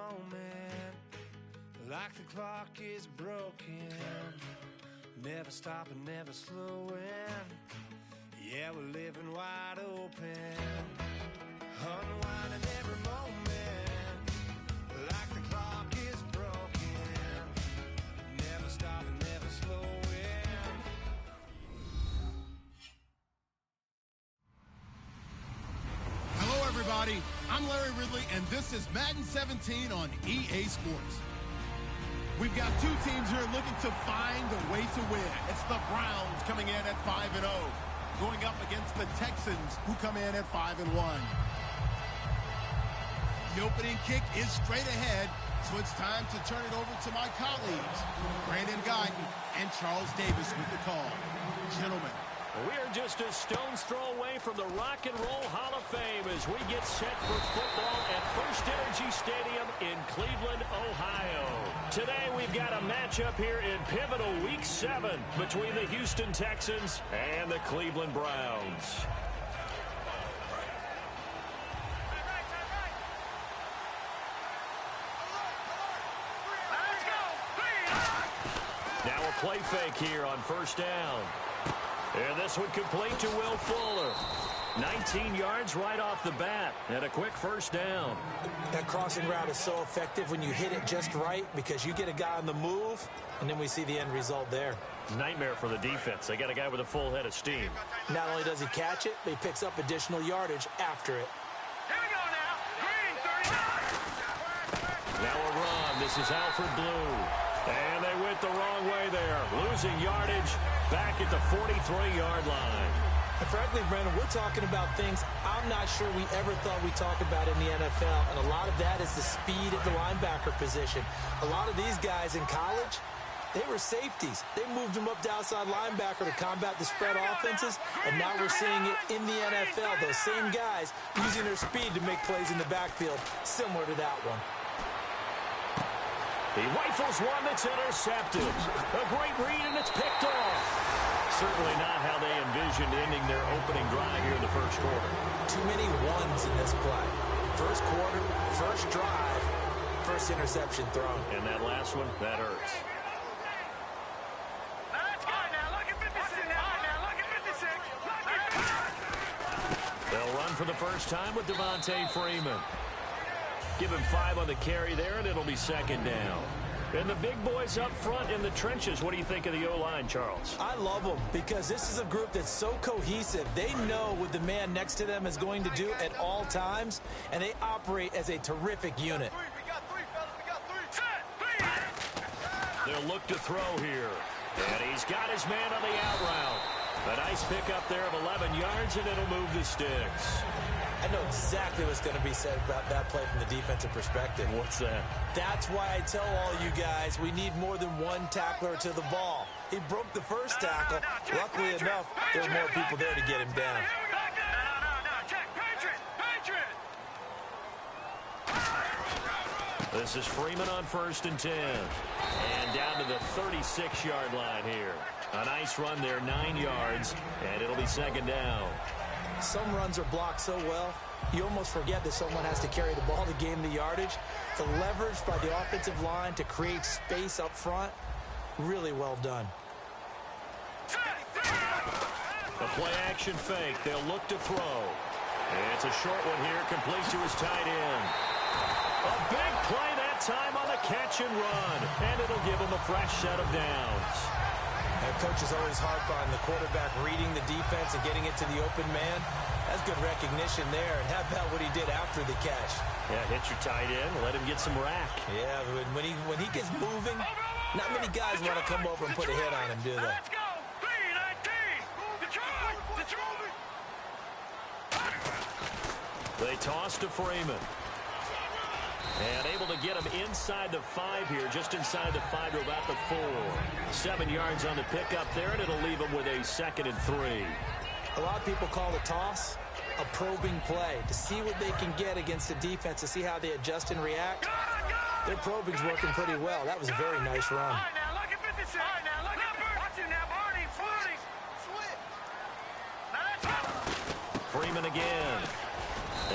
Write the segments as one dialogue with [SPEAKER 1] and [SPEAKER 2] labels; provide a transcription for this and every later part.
[SPEAKER 1] moment, like the clock is broken. Never stopping, never slowing. Yeah, we're living wide open. Unwinding every moment, like the clock is broken. Never stopping, never slowing.
[SPEAKER 2] Hello, everybody. I'm Larry Ridley, and this is Madden 17 on EA Sports. We've got two teams here looking to find a way to win. It's the Browns coming in at 5-0, going up against the Texans, who come in at 5-1. The opening kick is straight ahead, so it's time to turn it over to my colleagues, Brandon Guyton and Charles Davis with the call. Gentlemen.
[SPEAKER 3] We're just a stone's throw away from the Rock and Roll Hall of Fame as we get set for football at First Energy Stadium in Cleveland, Ohio. Today we've got a matchup here in pivotal Week 7 between the Houston Texans and the Cleveland Browns. Now a play fake here on first down. And this one complete to Will Fuller. 19 yards right off the bat and a quick first down.
[SPEAKER 4] That crossing route is so effective when you hit it just right because you get a guy on the move, and then we see the end result there.
[SPEAKER 3] Nightmare for the defense. They got a guy with a full head of steam.
[SPEAKER 4] Not only does he catch it, but he picks up additional yardage after it.
[SPEAKER 5] Here we go now. Green, 39.
[SPEAKER 3] Now a run. This is Alfred Blue. And they went the wrong way there. Losing yardage back at the 43-yard line.
[SPEAKER 4] And frankly, Brandon, we're talking about things I'm not sure we ever thought we'd talk about in the NFL. And a lot of that is the speed at the linebacker position. A lot of these guys in college, they were safeties. They moved them up to outside linebacker to combat the spread offenses. And now we're seeing it in the NFL. Those same guys using their speed to make plays in the backfield, similar to that one.
[SPEAKER 3] He rifles one that's intercepted. A great read, and it's picked off. Certainly not how they envisioned ending their opening drive here in the first quarter.
[SPEAKER 4] Too many ones in this play. First quarter, first drive, first interception thrown.
[SPEAKER 3] And that last one, that hurts.
[SPEAKER 5] Let's go now. Look at 56. Now look at 56.
[SPEAKER 3] They'll run for the first time with Devontae Freeman. Give him 5 on the carry there, and it'll be second down. And the big boys up front in the trenches. What do you think of the O-line, Charles?
[SPEAKER 4] I love them because this is a group that's so cohesive. They know what the man next to them is going to do at all times, and they operate as a terrific unit.
[SPEAKER 5] We got three, fellas. We got three.
[SPEAKER 3] They'll look to throw here. And he's got his man on the out route. A nice pickup there of 11 yards, and it'll move the sticks.
[SPEAKER 4] I know exactly what's going to be said about that play from the defensive perspective.
[SPEAKER 3] What's that?
[SPEAKER 4] That's why I tell all you guys we need more than one tackler to the ball. He broke the first tackle. Luckily enough, there were more people there to get him down.
[SPEAKER 5] No. Check. Patriot.
[SPEAKER 3] This is Freeman on 1st and 10. And down to the 36-yard line here. A nice run there, 9 yards, and it'll be second down.
[SPEAKER 4] Some runs are blocked so well, you almost forget that someone has to carry the ball to gain the yardage. The leverage by the offensive line to create space up front, really well done.
[SPEAKER 3] A play-action fake. They'll look to throw. It's a short one here, complete to his tight end. A big play that time on the catch and run, and it'll give him a fresh set of downs.
[SPEAKER 4] And coaches always harp on the quarterback reading the defense and getting it to the open man. That's good recognition there. And how about what he did after the catch?
[SPEAKER 3] Yeah, hit your tight end, let him get some rack.
[SPEAKER 4] Yeah, when he gets moving, not many guys want to come over and put a hit on him, do they?
[SPEAKER 5] Let's go. 3-19. Detroit.
[SPEAKER 3] They toss to Freeman. And able to get him inside the 5 here, just inside the 5 to about the 4. 7 yards on the pickup there, and it'll leave him with a 2nd and 3.
[SPEAKER 4] A lot of people call the toss a probing play to see what they can get against the defense, to see how they adjust and react. Their probing's working pretty well. That was a very nice run.
[SPEAKER 5] All right, now look at 56. All right, now look at Watch it now, Barney.
[SPEAKER 3] Freeman again.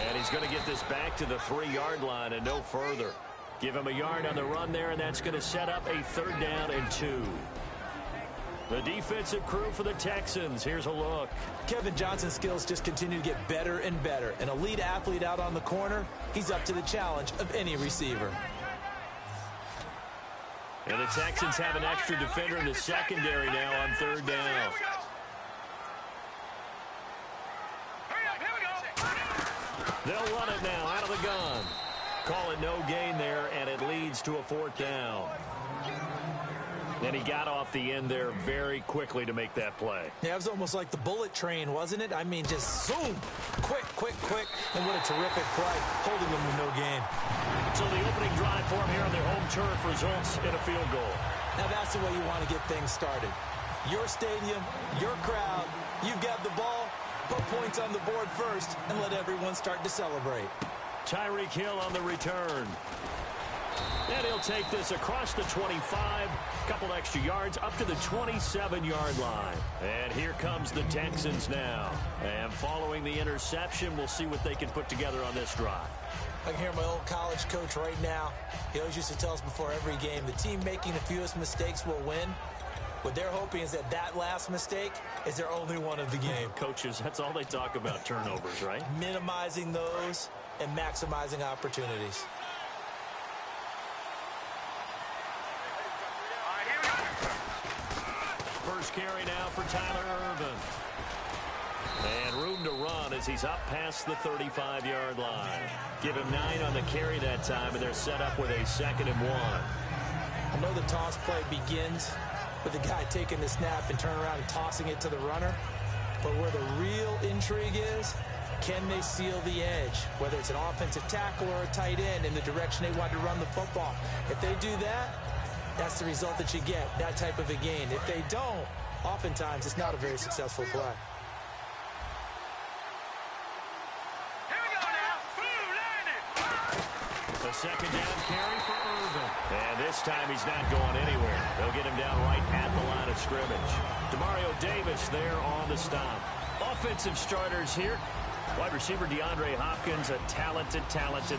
[SPEAKER 3] And he's going to get this back to the 3-yard line and no further. Give him a yard on the run there, and that's going to set up a 3rd down and 2. The defensive crew for the Texans. Here's a look.
[SPEAKER 4] Kevin Johnson's skills just continue to get better and better. An elite athlete out on the corner. He's up to the challenge of any receiver.
[SPEAKER 3] And the Texans have an extra defender in the secondary now on 3rd down. They'll run it now out of the gun. Call it no gain there, and it leads to a 4th down. And he got off the end there very quickly to make that play.
[SPEAKER 4] Yeah, it was almost like the bullet train, wasn't it? I mean, just zoom, quick, and what a terrific play, holding them to no gain.
[SPEAKER 3] So the opening drive for him here on their home turf results in a field goal.
[SPEAKER 4] Now that's the way you want to get things started. Your stadium, your crowd, you've got the ball, put points on the board first, and let everyone start to celebrate.
[SPEAKER 3] Tyreek Hill on the return. And he'll take this across the 25, couple extra yards up to the 27-yard line. And here comes the Texans now. And following the interception, we'll see what they can put together on this drive.
[SPEAKER 4] I can hear my old college coach right now. He always used to tell us before every game, the team making the fewest mistakes will win. What they're hoping is that last mistake is their only one of the game.
[SPEAKER 3] Coaches, that's all they talk about, turnovers, right?
[SPEAKER 4] Minimizing those and maximizing opportunities.
[SPEAKER 3] First carry now for Tyler Ervin. And room to run as he's up past the 35-yard line. Give him 9 on the carry that time, and they're set up with a 2nd and 1.
[SPEAKER 4] I know the toss play begins with the guy taking the snap and turning around and tossing it to the runner. But where the real intrigue is, can they seal the edge? Whether it's an offensive tackle or a tight end in the direction they want to run the football. If they do that, that's the result that you get, that type of a gain. If they don't, oftentimes it's not a very successful play.
[SPEAKER 5] Here we go now.
[SPEAKER 3] The 2nd down carry for Ervin. And this time he's not going anywhere. They'll get him down right at the line of scrimmage. Demario Davis there on the stop. Offensive starters here. Wide receiver DeAndre Hopkins, a talented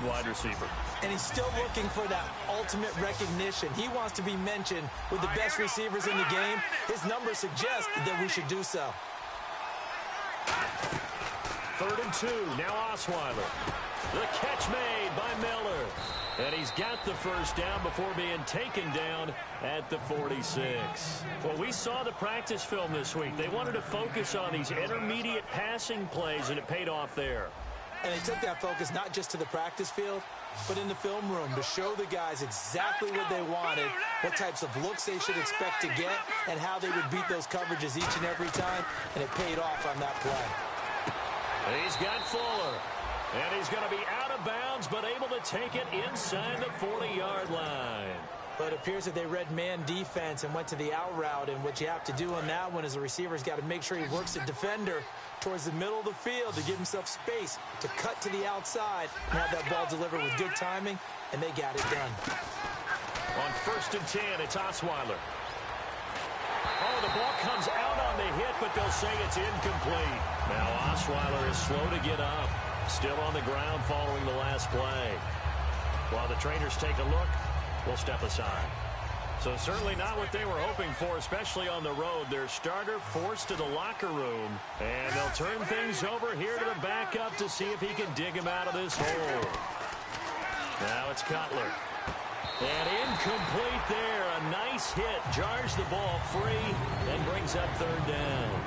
[SPEAKER 3] wide receiver.
[SPEAKER 4] And he's still looking for that ultimate recognition. He wants to be mentioned with the best receivers in the game. His numbers suggest that we should do so.
[SPEAKER 3] 3rd and 2. Now Osweiler. The catch made by Miller. And he's got the first down before being taken down at the 46. Well, we saw the practice film this week. They wanted to focus on these intermediate passing plays, and it paid off there.
[SPEAKER 4] And they took that focus not just to the practice field, but in the film room to show the guys exactly what they wanted, what types of looks they should expect to get, and how they would beat those coverages each and every time, and it paid off on that play.
[SPEAKER 3] He's got Fuller. And he's going to be out of bounds, but able to take it inside the 40-yard line.
[SPEAKER 4] But it appears that they read man defense and went to the out route. And what you have to do on that one is the receiver's got to make sure he works the defender towards the middle of the field to give himself space to cut to the outside and have that ball delivered with good timing, and they got it done.
[SPEAKER 3] On 1st and 10, it's Osweiler. Oh, the ball comes out on the hit, but they'll say it's incomplete. Now Osweiler is slow to get up. Still on the ground following the last play. While the trainers take a look, we'll step aside. So certainly not what they were hoping for, especially on the road. Their starter forced to the locker room, and they'll turn things over here to the backup to see if he can dig him out of this hole. Now it's Cutler. And incomplete there. A nice hit. Jars the ball free and brings up 3rd down.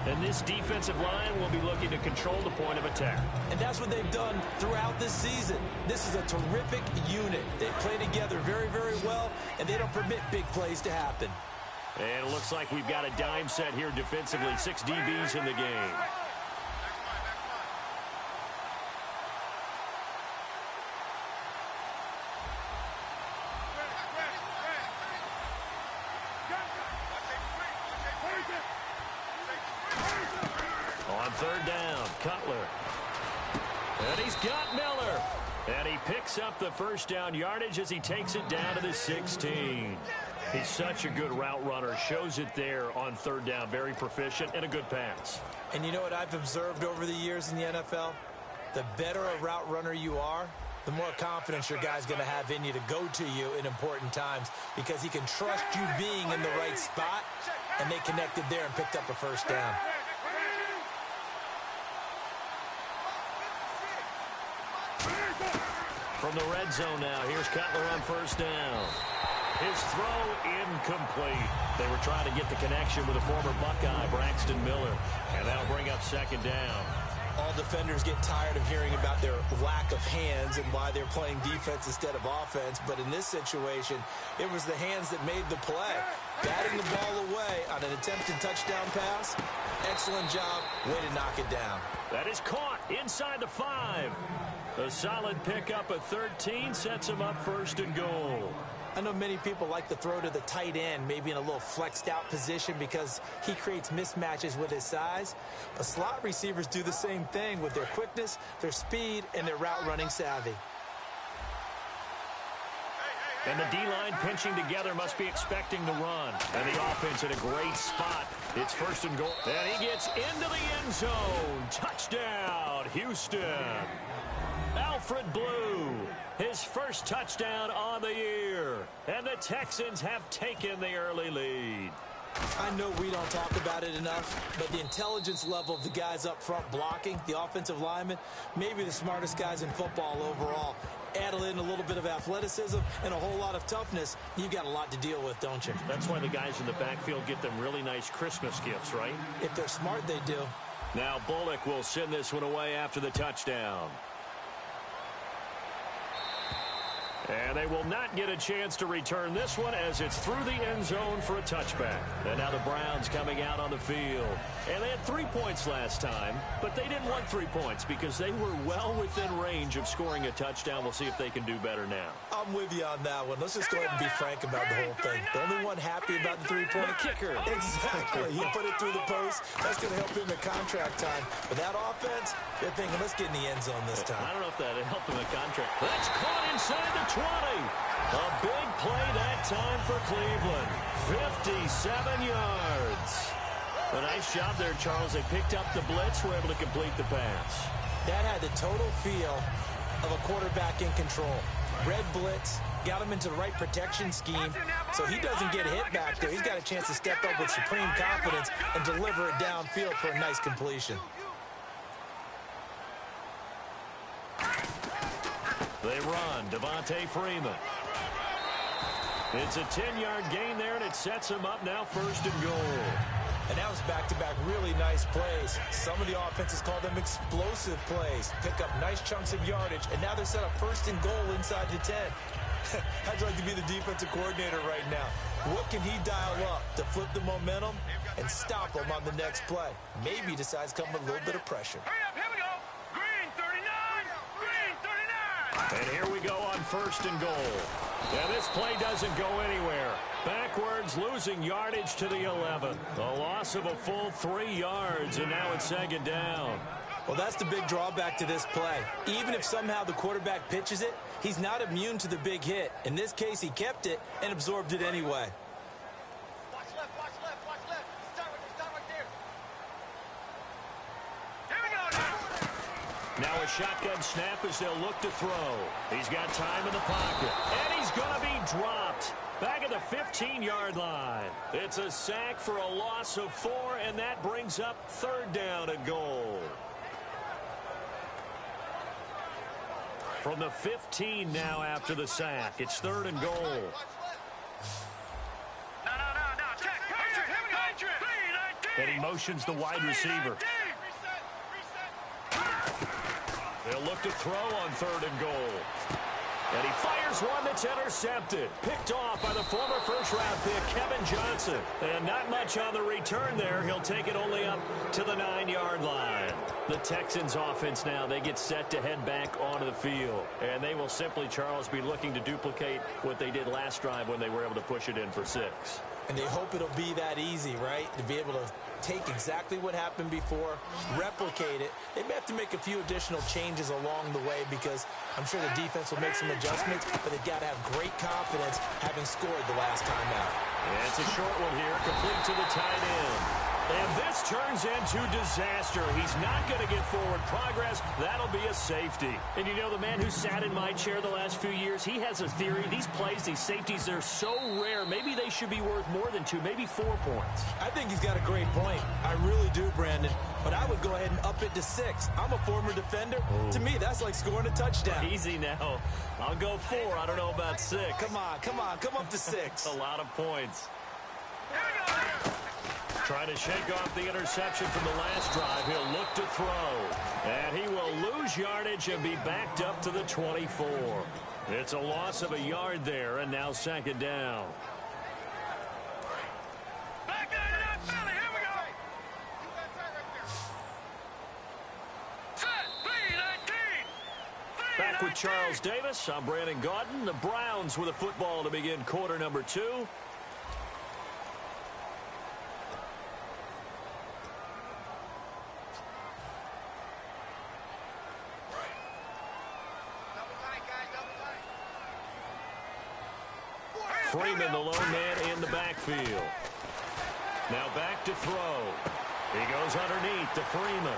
[SPEAKER 3] And this defensive line will be looking to control the point of attack.
[SPEAKER 4] And that's what they've done throughout this season. This is a terrific unit. They play together very, very well, and they don't permit big plays to happen.
[SPEAKER 3] And it looks like we've got a dime set here defensively. 6 DBs in the game. On 3rd down, Cutler. And he's got Miller. And he picks up the first down yardage as he takes it down to the 16. He's such a good route runner. Shows it there on 3rd down. Very proficient and a good pass.
[SPEAKER 4] And you know what I've observed over the years in the NFL? The better a route runner you are, the more confidence your guy's going to have in you to go to you in important times because he can trust you being in the right spot, and they connected there and picked up a first down.
[SPEAKER 3] From the red zone now, here's Cutler on first down. His throw incomplete. They were trying to get the connection with a former Buckeye, Braxton Miller, and that'll bring up second down.
[SPEAKER 4] All defenders get tired of hearing about their lack of hands and why they're playing defense instead of offense, but in this situation, it was the hands that made the play. Batting the ball away on an attempted touchdown pass, excellent job, way to knock it down.
[SPEAKER 3] That is caught inside the 5. A solid pickup at 13 sets him up first and goal.
[SPEAKER 4] I know many people like to throw to the tight end, maybe in a little flexed out position because he creates mismatches with his size. But slot receivers do the same thing with their quickness, their speed, and their route running savvy.
[SPEAKER 3] And the D-line pinching together must be expecting the run. And the offense in a great spot. It's first and goal. And he gets into the end zone. Touchdown, Houston. Alfred Blue, his first touchdown on the year. And the Texans have taken the early lead.
[SPEAKER 4] I know we don't talk about it enough, but the intelligence level of the guys up front blocking, the offensive linemen, maybe the smartest guys in football overall. Add in a little bit of athleticism and a whole lot of toughness, you've got a lot to deal with, don't you?
[SPEAKER 3] That's why the guys in the backfield get them really nice Christmas gifts, right?
[SPEAKER 4] If they're smart, they do.
[SPEAKER 3] Now Bullock will send this one away after the touchdown. And they will not get a chance to return this one as it's through the end zone for a touchback. And now the Browns coming out on the field. And they had 3 points last time, but they didn't want 3 points because they were well within range of scoring a touchdown. We'll see if they can do better now.
[SPEAKER 4] I'm with you on that one. Let's just go ahead and be frank about the whole thing. The only one happy about the three-point
[SPEAKER 3] kicker.
[SPEAKER 4] Exactly. He put it through the post. That's going to help him in contract time. But that offense, they're thinking, let's get in the end zone this time.
[SPEAKER 3] I don't know if that helped him in contract. That's caught inside the 20. A big play that time for Cleveland. 57 yards. A nice job there, Charles. They picked up the blitz, were able to complete the pass.
[SPEAKER 4] That had the total feel of a quarterback in control. Red blitz, got him into the right protection scheme, so he doesn't get hit back there. He's got a chance to step up with supreme confidence and deliver it downfield for a nice completion.
[SPEAKER 3] They run. Devontae Freeman. It's a 10-yard gain there, and it sets him up now first and goal.
[SPEAKER 4] And that was back-to-back really nice plays. Some of the offenses call them explosive plays. Pick up nice chunks of yardage, and now they're set up first and goal inside the 10. I'd like to be the defensive coordinator right now. What can he dial up to flip the momentum and stop them on the next play? Maybe he decides to come with a little bit of pressure.
[SPEAKER 5] Hurry up, here we go. Green 39. Green 39.
[SPEAKER 3] And here we go on first and goal. And this play doesn't go anywhere. Backwards, losing yardage to the 11. A loss of a full 3 yards, and now it's second down.
[SPEAKER 4] Well, that's the big drawback to this play. Even if somehow the quarterback pitches it, he's not immune to the big hit. In this case, he kept it and absorbed it anyway.
[SPEAKER 5] Watch left, watch left, watch left. Start right there. Here we go now.
[SPEAKER 3] Now a shotgun snap as they'll look to throw. He's got time in the pocket, and he's going to be dropped. Back at the 15-yard line. It's a sack for a loss of 4, and that brings up third down and goal. From the 15 now after the sack. It's third and goal.
[SPEAKER 5] No. Check. Patriot.
[SPEAKER 3] And he motions the wide receiver. They'll look to throw on third and goal. And he fires one that's intercepted. Picked off by the former first-round pick, Kevin Johnson. And not much on the return there. He'll take it only up to the 9-yard line. The Texans offense now, they get set to head back onto the field. And they will simply, Charles, be looking to duplicate what they did last drive when they were able to push it in for 6.
[SPEAKER 4] And they hope it'll be that easy, right? To be able to take exactly what happened before, replicate it. They may have to make a few additional changes along the way because I'm sure the defense will make some adjustments, but they've got to have great confidence having scored the last time out.
[SPEAKER 3] And it's a short one here, complete to the tight end. And this turns into disaster. He's not going to get forward progress. That'll be a safety. And you know, the man who sat in my chair the last few years, he has a theory. These plays, these safeties, they're so rare. Maybe they should be worth more than 2, maybe 4 points.
[SPEAKER 4] I think he's got a great point. I really do, Brandon. But I would go ahead and up it to 6. I'm a former defender.
[SPEAKER 3] Ooh.
[SPEAKER 4] To me, that's like scoring a touchdown.
[SPEAKER 3] Easy now. I'll go 4. I don't know about 6.
[SPEAKER 4] Come on. Come up to 6.
[SPEAKER 3] A lot of points. Trying to shake off the interception from the last drive. He'll look to throw. And he will lose yardage and be backed up to the 24. It's a loss of a yard there, and now 2nd down.
[SPEAKER 5] Back there to that belly. Here we go. Set. B-19.
[SPEAKER 3] Back with Charles Davis. I'm Brandon Gaudin. The Browns with a football to begin quarter number 2. Freeman, the lone man in the backfield. Now back to throw. He goes underneath to Freeman.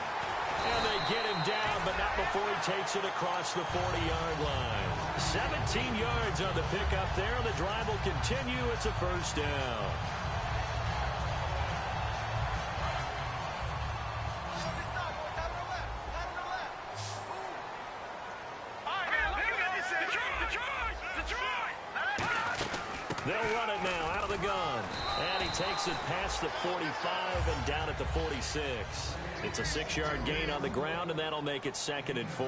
[SPEAKER 3] And they get him down, but not before he takes it across the 40-yard line. 17 yards on the pickup there. The drive will continue. It's a 1st down. They'll run it now out of the gun. And he takes it past the 45 and down at the 46. It's a 6-yard gain on the ground, and that'll make it 2nd and 4.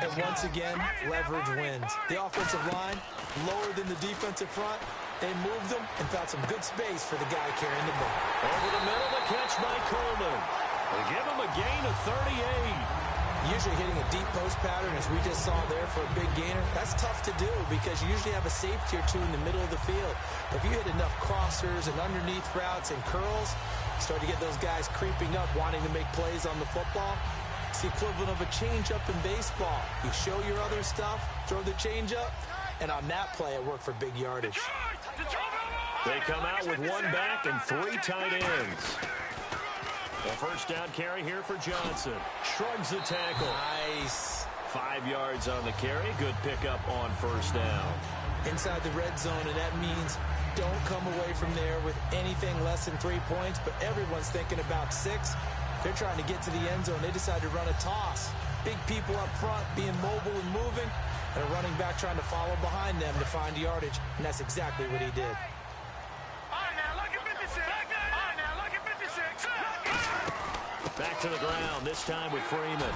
[SPEAKER 4] And once again, leverage wins. The offensive line, lower than the defensive front. They moved them and found some good space for the guy carrying the ball.
[SPEAKER 3] Over the middle, the catch by Coleman. They give him a gain of 38.
[SPEAKER 4] Usually hitting a deep post pattern, as we just saw there for a big gainer, that's tough to do because you usually have a safety or 2 in the middle of the field. But if you hit enough crossers and underneath routes and curls, you start to get those guys creeping up, wanting to make plays on the football. It's the equivalent of a changeup in baseball. You show your other stuff, throw the changeup, and on that play, it worked for big yardage.
[SPEAKER 3] They come out with 1 back and 3 tight ends. A 1st down carry here for Johnson. Shrugs the tackle.
[SPEAKER 4] Nice.
[SPEAKER 3] 5 yards on the carry. Good pickup on 1st down.
[SPEAKER 4] Inside the red zone, and that means don't come away from there with anything less than 3 points, but everyone's thinking about 6. They're trying to get to the end zone. They decide to run a toss. Big people up front being mobile and moving, and a running back trying to follow behind them to find yardage, and that's exactly what he did.
[SPEAKER 3] Back to the ground, this time with Freeman.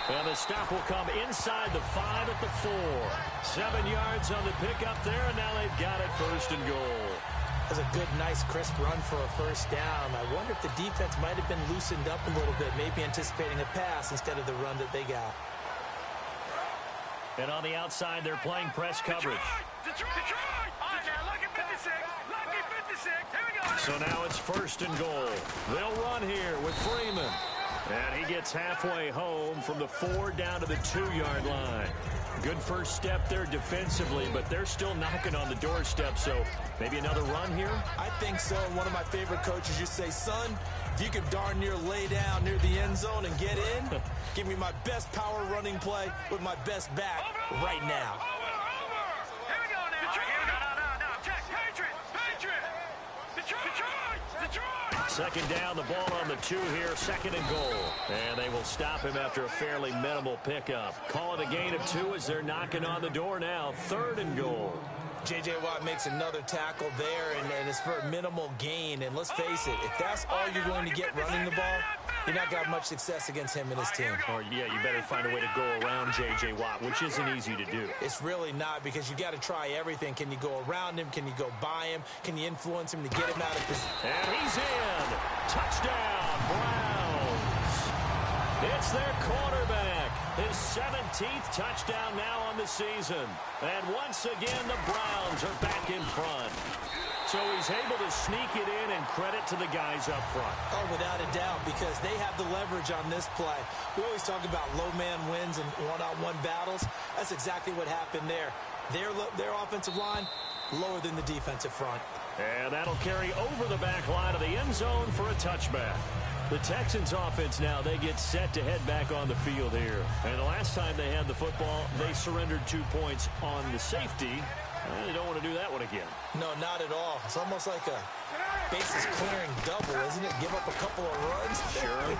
[SPEAKER 3] And the stop will come inside the 5 at the 4. 7 yards on the pickup there, and now they've got it 1st and goal.
[SPEAKER 4] That's a good, nice, crisp run for a 1st down. I wonder if the defense might have been loosened up a little bit, maybe anticipating a pass instead of the run that they got.
[SPEAKER 3] And on the outside, they're playing press coverage.
[SPEAKER 5] Detroit! All right, now, lucky 56. Lucky 56. Here we go.
[SPEAKER 3] So now it's 1st and goal. They'll run here with Freeman. And he gets halfway home from the 4 down to the 2-yard line. Good first step there defensively, but they're still knocking on the doorstep, so maybe another run here?
[SPEAKER 4] I think so. One of my favorite coaches used to say, son, if you can darn near lay down near the end zone and get in, give me my best power running play with my best back right now.
[SPEAKER 5] Here we go now. No. Check. Patriot. Detroit.
[SPEAKER 3] 2nd down, the ball on the 2 here, 2nd and goal. And they will stop him after a fairly minimal pickup. Call it a gain of 2 as they're knocking on the door now. 3rd and goal.
[SPEAKER 4] J.J. Watt makes another tackle there, and it's for a minimal gain. And let's face it, if that's all you're going to get running the ball, you're not going to have much success against him and his team.
[SPEAKER 3] Or, yeah, you better find a way to go around J.J. Watt, which isn't easy to do.
[SPEAKER 4] It's really not, because you got to try everything. Can you go around him? Can you go by him? Can you influence him to get him out of position?
[SPEAKER 3] And he's in. Touchdown, Browns. It's their quarterback. His 17th touchdown now on the season. And once again, the Browns are back in front. So he's able to sneak it in, and credit to the guys up front.
[SPEAKER 4] Oh, without a doubt, because they have the leverage on this play. We always talk about low man wins and one-on-one battles. That's exactly what happened there. Their offensive line, lower than the defensive front.
[SPEAKER 3] And that'll carry over the back line of the end zone for a touchback. The Texans offense now, they get set to head back on the field here. And the last time they had the football, they surrendered 2 points on the safety. They don't want to do that one again.
[SPEAKER 4] No, not at all. It's almost like a bases clearing double, isn't it? Give up a couple of runs.
[SPEAKER 3] Sure.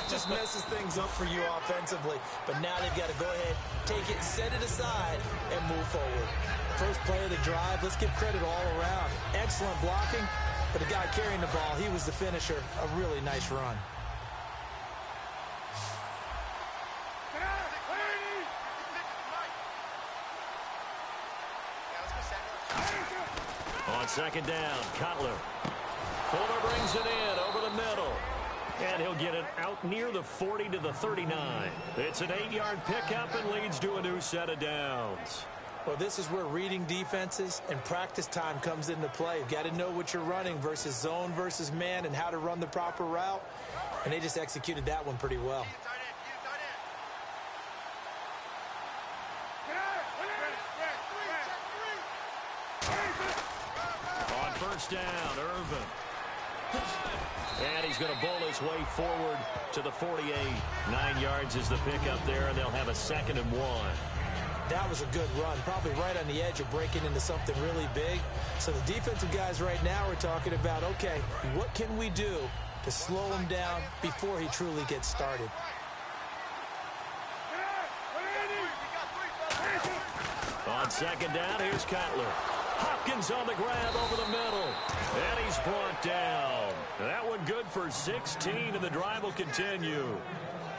[SPEAKER 4] just messes things up for you offensively. But now they've got to go ahead, take it, set it aside, and move forward. First play of the drive, let's give credit all around. Excellent blocking, but the guy carrying the ball, he was the finisher. A really nice run.
[SPEAKER 3] On second down, Cutler. Fuller brings it in over the middle. And he'll get it out near the 40 to the 39. It's an 8-yard pickup and leads to a new set of downs.
[SPEAKER 4] Well, this is where reading defenses and practice time comes into play. You've got to know what you're running versus zone versus man and how to run the proper route. And they just executed that one pretty well.
[SPEAKER 3] On first down, Irvin. And he's going to bowl his way forward to the 48. 9 yards is the pickup there, and they'll have a 2nd and 1.
[SPEAKER 4] That was a good run, probably right on the edge of breaking into something really big. So the defensive guys right now are talking about, okay, what can we do to slow him down before he truly gets started?
[SPEAKER 3] On second down, here's Cutler. Hopkins on the grab over the middle. And he's brought down. That one good for 16, and the drive will continue.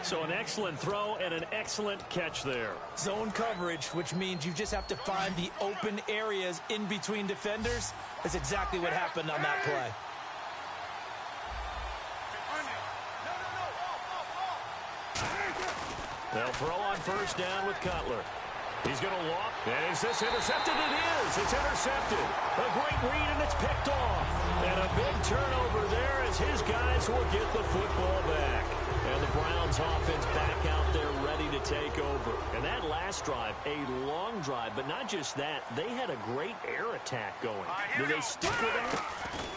[SPEAKER 3] So an excellent throw and an excellent catch there.
[SPEAKER 4] Zone coverage, which means you just have to find the open areas in between defenders. That's exactly what happened on that play.
[SPEAKER 3] They'll throw on first down with Cutler. He's going to walk. And is this intercepted? It is. It's intercepted. A great read, and it's picked off. And a big turnover there as his guys will get the football back. And the Browns offense back out there ready to take over. And that last drive, a long drive, but not just that. They had a great air attack going. Do they stick with that?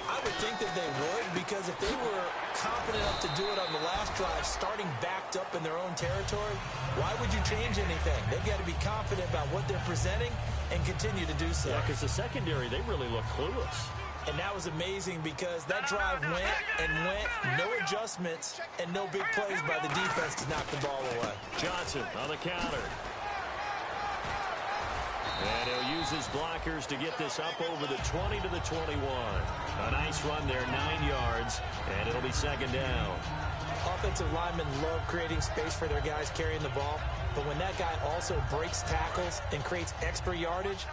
[SPEAKER 4] I would think that they would, because if they were confident enough to do it on the last drive, starting backed up in their own territory, why would you change anything? They've got to be confident about what they're presenting and continue to do so.
[SPEAKER 3] Yeah, because the secondary, they really look clueless.
[SPEAKER 4] And that was amazing because that drive went and went, no adjustments, and no big plays by the defense to knock the ball away.
[SPEAKER 3] Johnson on the counter. And he'll use his blockers to get this up over the 20 to the 21. A nice run there, 9 yards, and it'll be second down.
[SPEAKER 4] Offensive linemen love creating space for their guys carrying the ball, but when that guy also breaks tackles and creates extra yardage,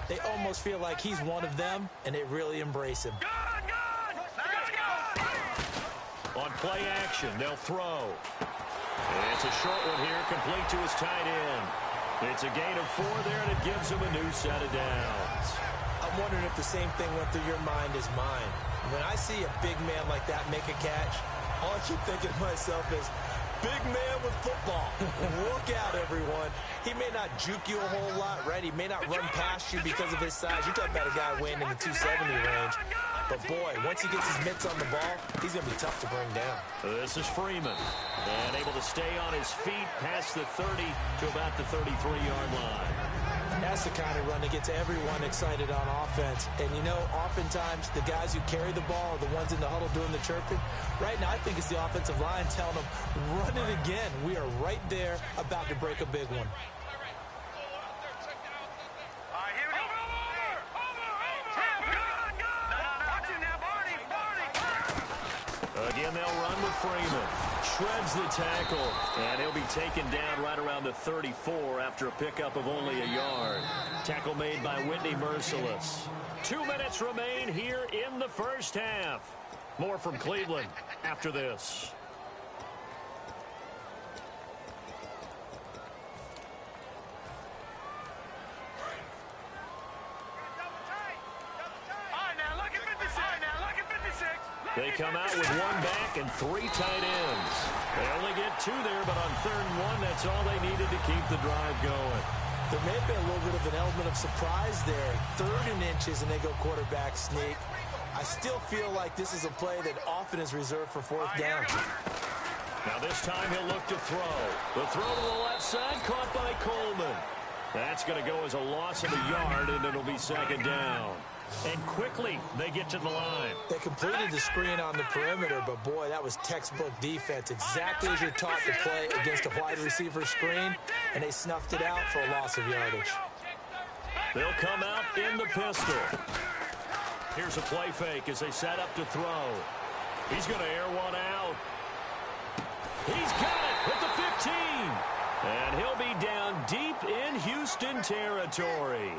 [SPEAKER 4] they almost feel like he's one of them, and they really embrace him.
[SPEAKER 3] On play action, they'll throw. It's a short one here, complete to his tight end. It's a gain of 4 there, and it gives him a new set of downs.
[SPEAKER 4] I'm wondering if the same thing went through your mind as mine. When I see a big man like that make a catch, all I keep thinking to myself is, big man with football. Look out, everyone. He may not juke you a whole lot, right? He may not run past you because of his size. You're talking about a guy weighing in the 270 range. But, boy, once he gets his mitts on the ball, he's going to be tough to bring down.
[SPEAKER 3] This is Freeman. And able to stay on his feet past the 30 to about the 33-yard line.
[SPEAKER 4] And that's the kind of run that gets everyone excited on offense. And, you know, oftentimes the guys who carry the ball are the ones in the huddle doing the chirping. Right now, I think it's the offensive line telling them, run it again. We are right there about to break a big one.
[SPEAKER 3] Again, they'll run with Freeman. Shreds the tackle, and he'll be taken down right around the 34 after a pickup of only a yard. Tackle made by Whitney Merciless. 2 minutes remain here in the first half. More from Cleveland after this. They come out with 1 back and 3 tight ends. They only get 2 there, but on 3rd and 1, that's all they needed to keep the drive going.
[SPEAKER 4] There may have been a little bit of an element of surprise there. 3rd and inches, and they go quarterback sneak. I still feel like this is a play that often is reserved for 4th down.
[SPEAKER 3] Now this time he'll look to throw. The throw to the left side, caught by Coleman. That's going to go as a loss of a yard, and it'll be 2nd down. And quickly, they get to the line.
[SPEAKER 4] They completed the screen on the perimeter, but boy, that was textbook defense. Exactly as you're taught to play against a wide receiver screen, and they snuffed it out for a loss of yardage.
[SPEAKER 3] They'll come out in the pistol. Here's a play fake as they set up to throw. He's going to air one out. He's got it at the 15. And he'll be down deep in Houston territory.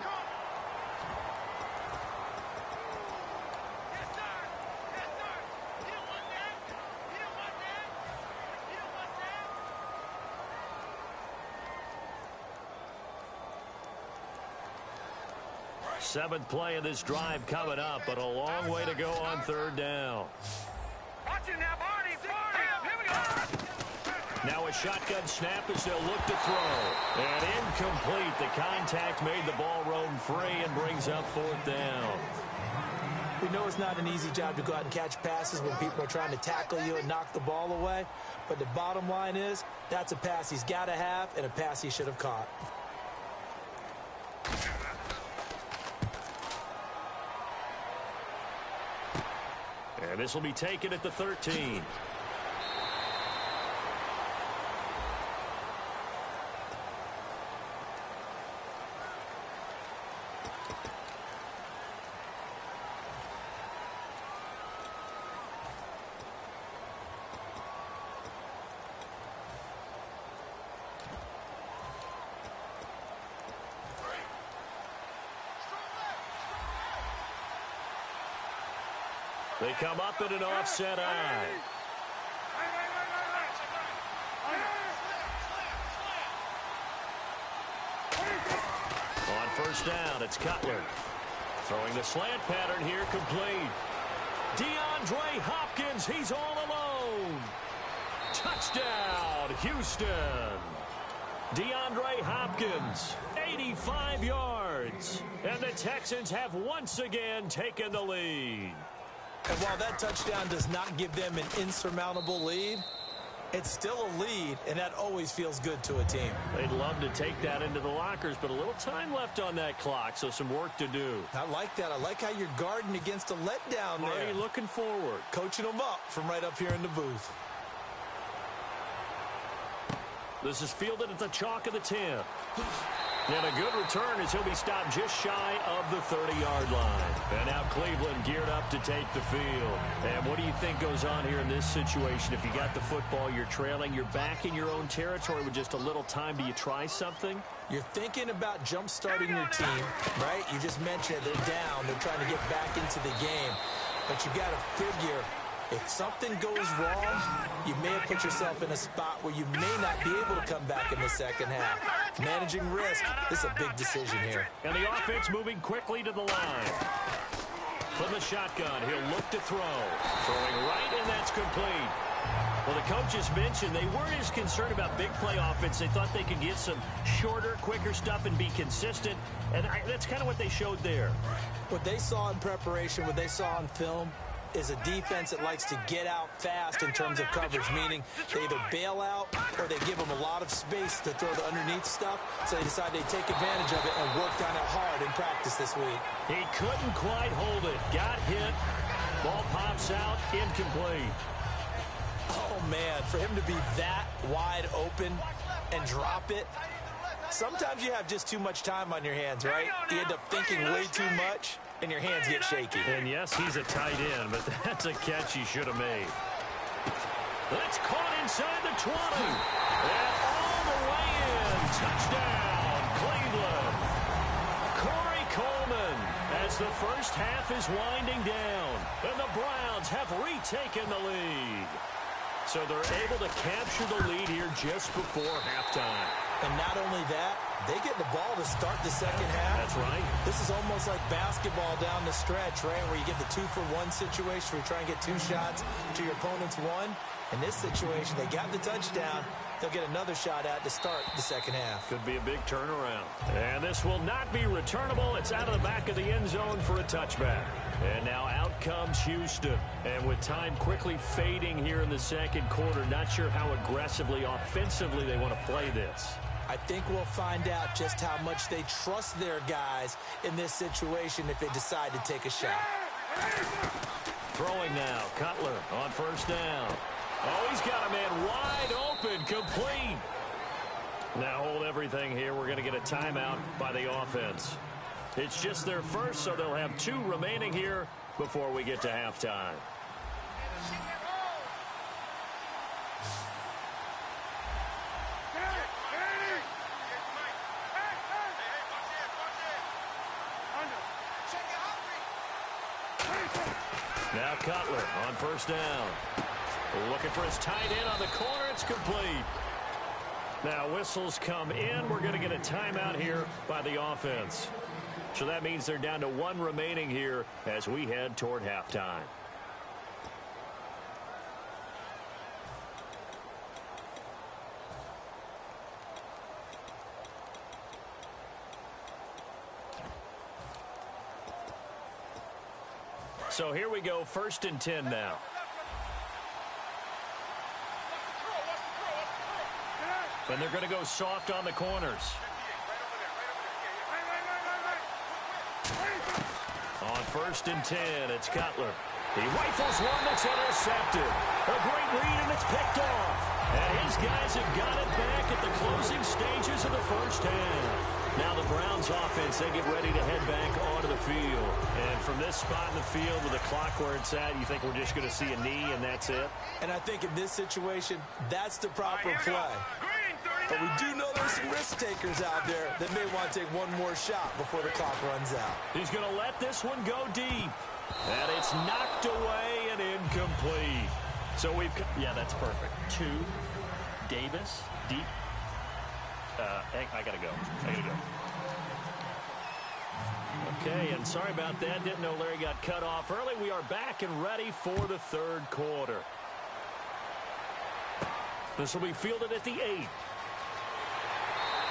[SPEAKER 3] Seventh play of this drive coming up, but a long way to go on 3rd down.
[SPEAKER 5] Watch it now, Barney. Here we go.
[SPEAKER 3] Now a shotgun snap as they'll look to throw. And incomplete. The contact made the ball roam free and brings up 4th down.
[SPEAKER 4] We know it's not an easy job to go out and catch passes when people are trying to tackle you and knock the ball away. But the bottom line is, that's a pass he's got to have and a pass he should have caught.
[SPEAKER 3] And this will be taken at the 13. They come up in an offset eye. On 1st down, it's Cutler. Throwing the slant pattern here, complete. DeAndre Hopkins, he's all alone. Touchdown, Houston. DeAndre Hopkins, 85 yards. And the Texans have once again taken the lead.
[SPEAKER 4] And while that touchdown does not give them an insurmountable lead, it's still a lead, and that always feels good to a team.
[SPEAKER 3] They'd love to take that into the lockers, but a little time left on that clock, so some work to do.
[SPEAKER 4] I like that. I like how you're guarding against a letdown there.
[SPEAKER 3] Already looking forward.
[SPEAKER 4] Coaching them up from right up here in the booth.
[SPEAKER 3] This is fielded at the chalk of the 10. And a good return as he'll be stopped just shy of the 30-yard line. And now Cleveland geared up to take the field. And what do you think goes on here in this situation? If you got the football, you're trailing, you're back in your own territory with just a little time. Do you try something?
[SPEAKER 4] You're thinking about jump-starting your team, right? You just mentioned it. They're down. They're trying to get back into the game. But you got to figure, if something goes wrong, you may have put yourself in a spot where you may not be able to come back in the second half. Managing risk, this is a big decision here.
[SPEAKER 3] And the offense moving quickly to the line. From the shotgun, he'll look to throw. Throwing right, and that's complete. Well, the coaches mentioned they weren't as concerned about big play offense. They thought they could get some shorter, quicker stuff and be consistent. And that's kind of what they showed there.
[SPEAKER 4] What they saw in preparation, what they saw on film, is a defense that likes to get out fast in terms of coverage, meaning they either bail out or they give them a lot of space to throw the underneath stuff, so they decide they take advantage of it and worked on it hard in practice this week.
[SPEAKER 3] He couldn't quite hold it. Got hit. Ball pops out. Incomplete.
[SPEAKER 4] Oh, man, for him to be that wide open and drop it, sometimes you have just too much time on your hands, right? You end up thinking way too much, and your hands get shaky.
[SPEAKER 3] And yes, he's a tight end, but that's a catch he should have made. That's caught inside the 20. And all the way in. Touchdown, Cleveland. Corey Coleman as the first half is winding down. And the Browns have retaken the lead. So they're able to capture the lead here just before halftime.
[SPEAKER 4] And not only that, They get the ball to start the second half.
[SPEAKER 3] That's right.
[SPEAKER 4] This is almost like basketball down the stretch, right, where you get the 2-for-1 situation where you try and get 2 shots to your opponent's 1. In this situation, they got the touchdown. They'll get another shot at to start the second half.
[SPEAKER 3] Could be a big turnaround. And this will not be returnable. It's out of the back of the end zone for a touchback. And now out comes Houston. And with time quickly fading here in the second quarter, not sure how aggressively, offensively they want to play this.
[SPEAKER 4] I think we'll find out just how much they trust their guys in this situation if they decide to take a shot.
[SPEAKER 3] Throwing now, Cutler on first down. Oh, he's got a man wide open, complete. Now hold everything here. We're going to get a timeout by the offense. It's just their first, so they'll have 2 remaining here before we get to halftime. Now Cutler on first down. Looking for his tight end on the corner. It's complete. Now whistles come in. We're going to get a timeout here by the offense. So that means they're down to 1 remaining here as we head toward halftime. So here we go, 1st and 10 now. And they're going to go soft on the corners. On 1st and 10, it's Cutler. He rifles one that's intercepted. A great read, and it's picked off. And his guys have got it back at the closing stages of the first half. Now the Browns offense, they get ready to head back onto the field. And from this spot in the field with the clock where it's at, you think we're just going to see a knee and that's it?
[SPEAKER 4] And I think in this situation, that's the proper play. But we do know there's some risk takers out there that may want to take one more shot before the clock runs out.
[SPEAKER 3] He's going to let this one go deep. And it's knocked away and incomplete. So we've, yeah, that's perfect. 2, Davis, deep. I got to go. Okay, and sorry about that. Didn't know Larry got cut off early. We are back and ready for the 3rd quarter. This will be fielded at the 8.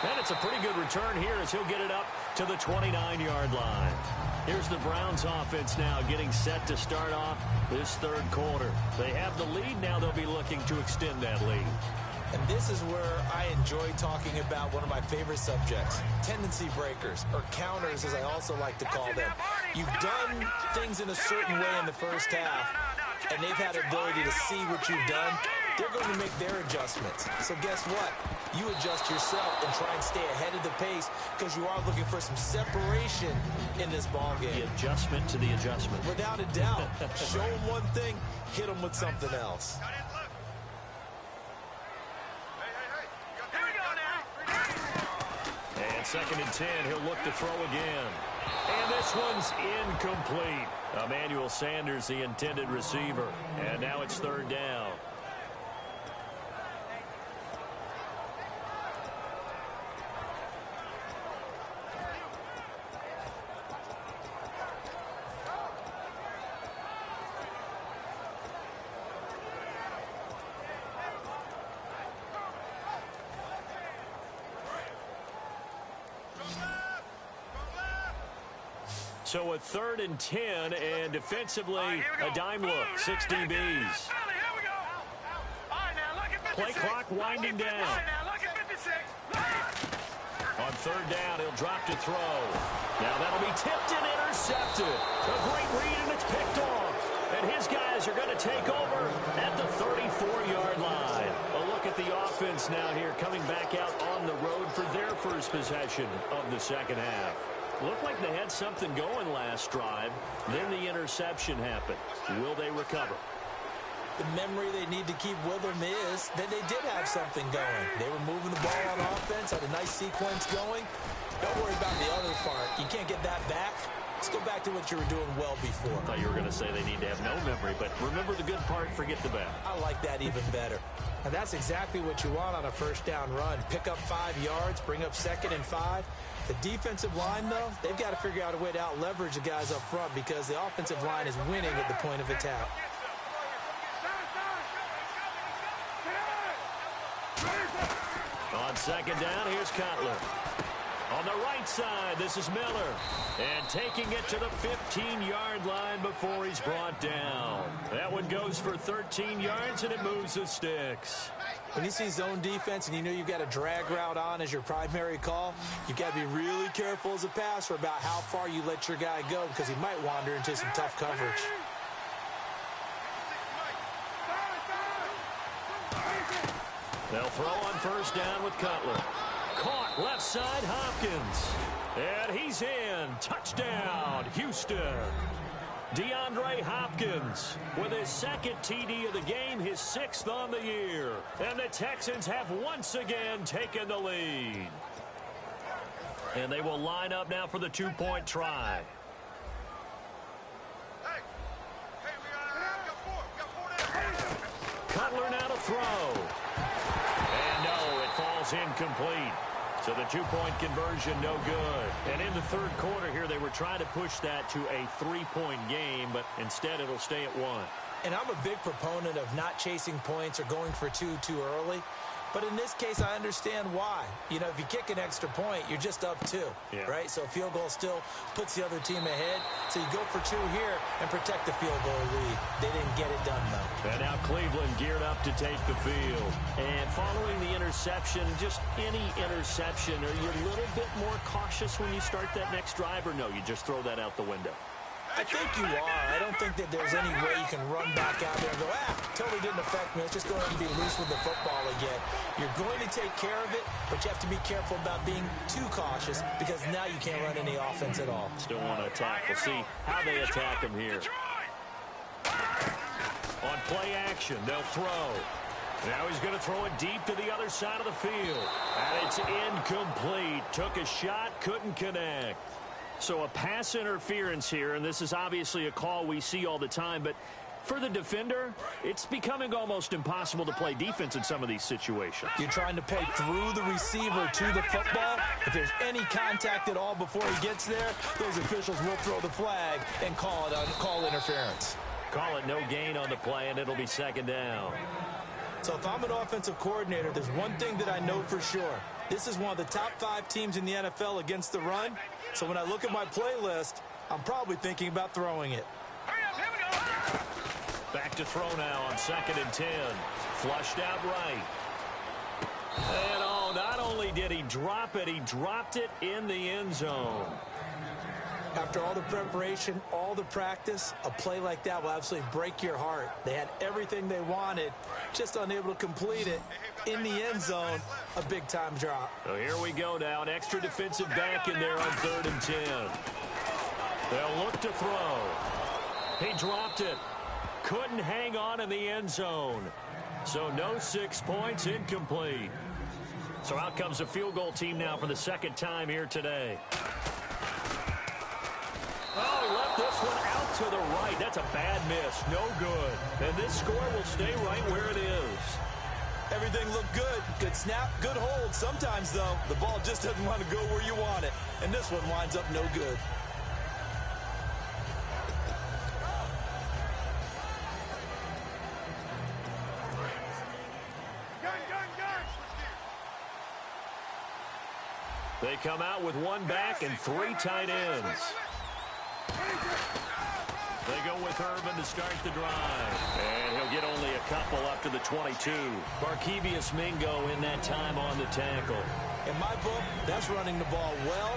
[SPEAKER 3] And it's a pretty good return here as he'll get it up to the 29-yard line. Here's the Browns offense now getting set to start off this 3rd quarter. They have the lead. Now they'll be looking to extend that lead.
[SPEAKER 4] And this is where I enjoy talking about one of my favorite subjects, tendency breakers, or counters as I also like to call them. You've done things in a certain way in the first half, and they've had the ability to see what you've done. They're going to make their adjustments. So guess what? You adjust yourself and try and stay ahead of the pace because you are looking for some separation in this ball game.
[SPEAKER 3] The adjustment to the adjustment.
[SPEAKER 4] Without a doubt. Show them one thing, hit them with something else.
[SPEAKER 3] And 2nd and 10, he'll look to throw again. And this one's incomplete. Emmanuel Sanders, the intended receiver. And now it's 3rd down. So a 3rd and 10, and defensively a dime look, 6 DBs. Play clock winding down. On 3rd down, he'll drop to throw. Now that'll be tipped and intercepted. A great read, and it's picked off. And his guys are going to take over at the 34-yard line. A look at the offense now here, coming back out on the road for their first possession of the second half. Looked like they had something going last drive. Then the interception happened. Will they recover?
[SPEAKER 4] The memory they need to keep with them is that they did have something going. They were moving the ball on offense, had a nice sequence going. Don't worry about the other part. You can't get that back. Let's go back to what you were doing well before.
[SPEAKER 3] I thought you were going to say they need to have no memory, but remember the good part, forget the bad.
[SPEAKER 4] I like that even better. And that's exactly what you want on a first down run. Pick up 5 yards, bring up 2nd and 5. The defensive line, though, they've got to figure out a way to out-leverage the guys up front because the offensive line is winning at the point of attack.
[SPEAKER 3] On 2nd down, here's Cutler. On the right side, this is Miller. And taking it to the 15-yard line before he's brought down. That one goes for 13 yards, and it moves the sticks.
[SPEAKER 4] When you see zone defense and you know you've got a drag route on as your primary call, you've got to be really careful as a passer about how far you let your guy go because he might wander into some tough coverage.
[SPEAKER 3] They'll throw on first down with Cutler. Caught left side, Hopkins. And he's in. Touchdown, Houston. DeAndre Hopkins with his 2nd TD of the game, his 6th on the year. And the Texans have once again taken the lead. And they will line up now for the 2-point try. Cutler now to throw. And no, it falls incomplete. So the 2-point conversion, no good. And in the 3rd quarter here, they were trying to push that to a 3-point game, but instead it'll stay at 1.
[SPEAKER 4] And I'm a big proponent of not chasing points or going for 2 too early. But in this case, I understand why. You know, if you kick an extra point, you're just up 2, right? So a field goal still puts the other team ahead. So you go for 2 here and protect the field goal lead. They didn't get it done, though.
[SPEAKER 3] And now Cleveland geared up to take the field. And following the interception, just any interception, are you a little bit more cautious when you start that next drive, or no, you just throw that out the window?
[SPEAKER 4] I think you are. I don't think that there's any way you can run back out there and go, totally didn't affect me. Let's just go ahead and be loose with the football again. You're going to take care of it, but you have to be careful about being too cautious because now you can't run any offense at all.
[SPEAKER 3] Still want to attack. We'll see how they attack him here. On play action, they'll throw. Now he's going to throw it deep to the other side of the field. And it's incomplete. Took a shot, couldn't connect. So a pass interference here, and this is obviously a call we see all the time, but for the defender, it's becoming almost impossible to play defense in some of these situations.
[SPEAKER 4] You're trying to play through the receiver to the football. If there's any contact at all before he gets there, those officials will throw the flag and call interference.
[SPEAKER 3] Call it no gain on the play, and it'll be 2nd down.
[SPEAKER 4] So if I'm an offensive coordinator, there's one thing that I know for sure. This is one of the top 5 teams in the NFL against the run. So when I look at my playlist, I'm probably thinking about throwing it.
[SPEAKER 3] Back to throw now on 2nd and 10. Flushed out right. And not only did he drop it, he dropped it in the end zone.
[SPEAKER 4] After all the preparation, all the practice, a play like that will absolutely break your heart. They had everything they wanted, just unable to complete it. In the end zone, a big-time drop.
[SPEAKER 3] So here we go now. An extra defensive back in there on 3rd and 10. They'll look to throw. He dropped it. Couldn't hang on in the end zone. So no 6 points, incomplete. So out comes the field goal team now for the 2nd time here today. Oh, he left this one out to the right. That's a bad miss. No good. And this score will stay right where it is.
[SPEAKER 4] Everything looked good. Good snap, good hold. Sometimes, though, the ball just doesn't want to go where you want it. And this one winds up no good.
[SPEAKER 3] They come out with 1 back and 3 tight ends. They go with Urban to start the drive. And he'll get only a couple up to the 22. Barkevious Mingo in that time on the tackle.
[SPEAKER 4] In my book, that's running the ball well,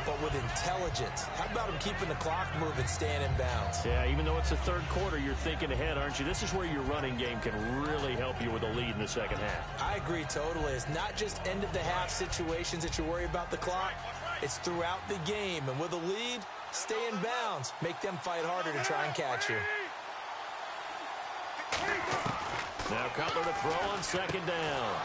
[SPEAKER 4] but with intelligence. How about him keeping the clock moving, staying in bounds?
[SPEAKER 3] Yeah, even though it's the 3rd quarter, you're thinking ahead, aren't you? This is where your running game can really help you with a lead in the 2nd half.
[SPEAKER 4] I agree totally. It's not just end-of-the-half situations that you worry about the clock. It's throughout the game. And with a lead, stay in bounds. Make them fight harder to try and catch you.
[SPEAKER 3] Now Cutler to throw on 2nd down.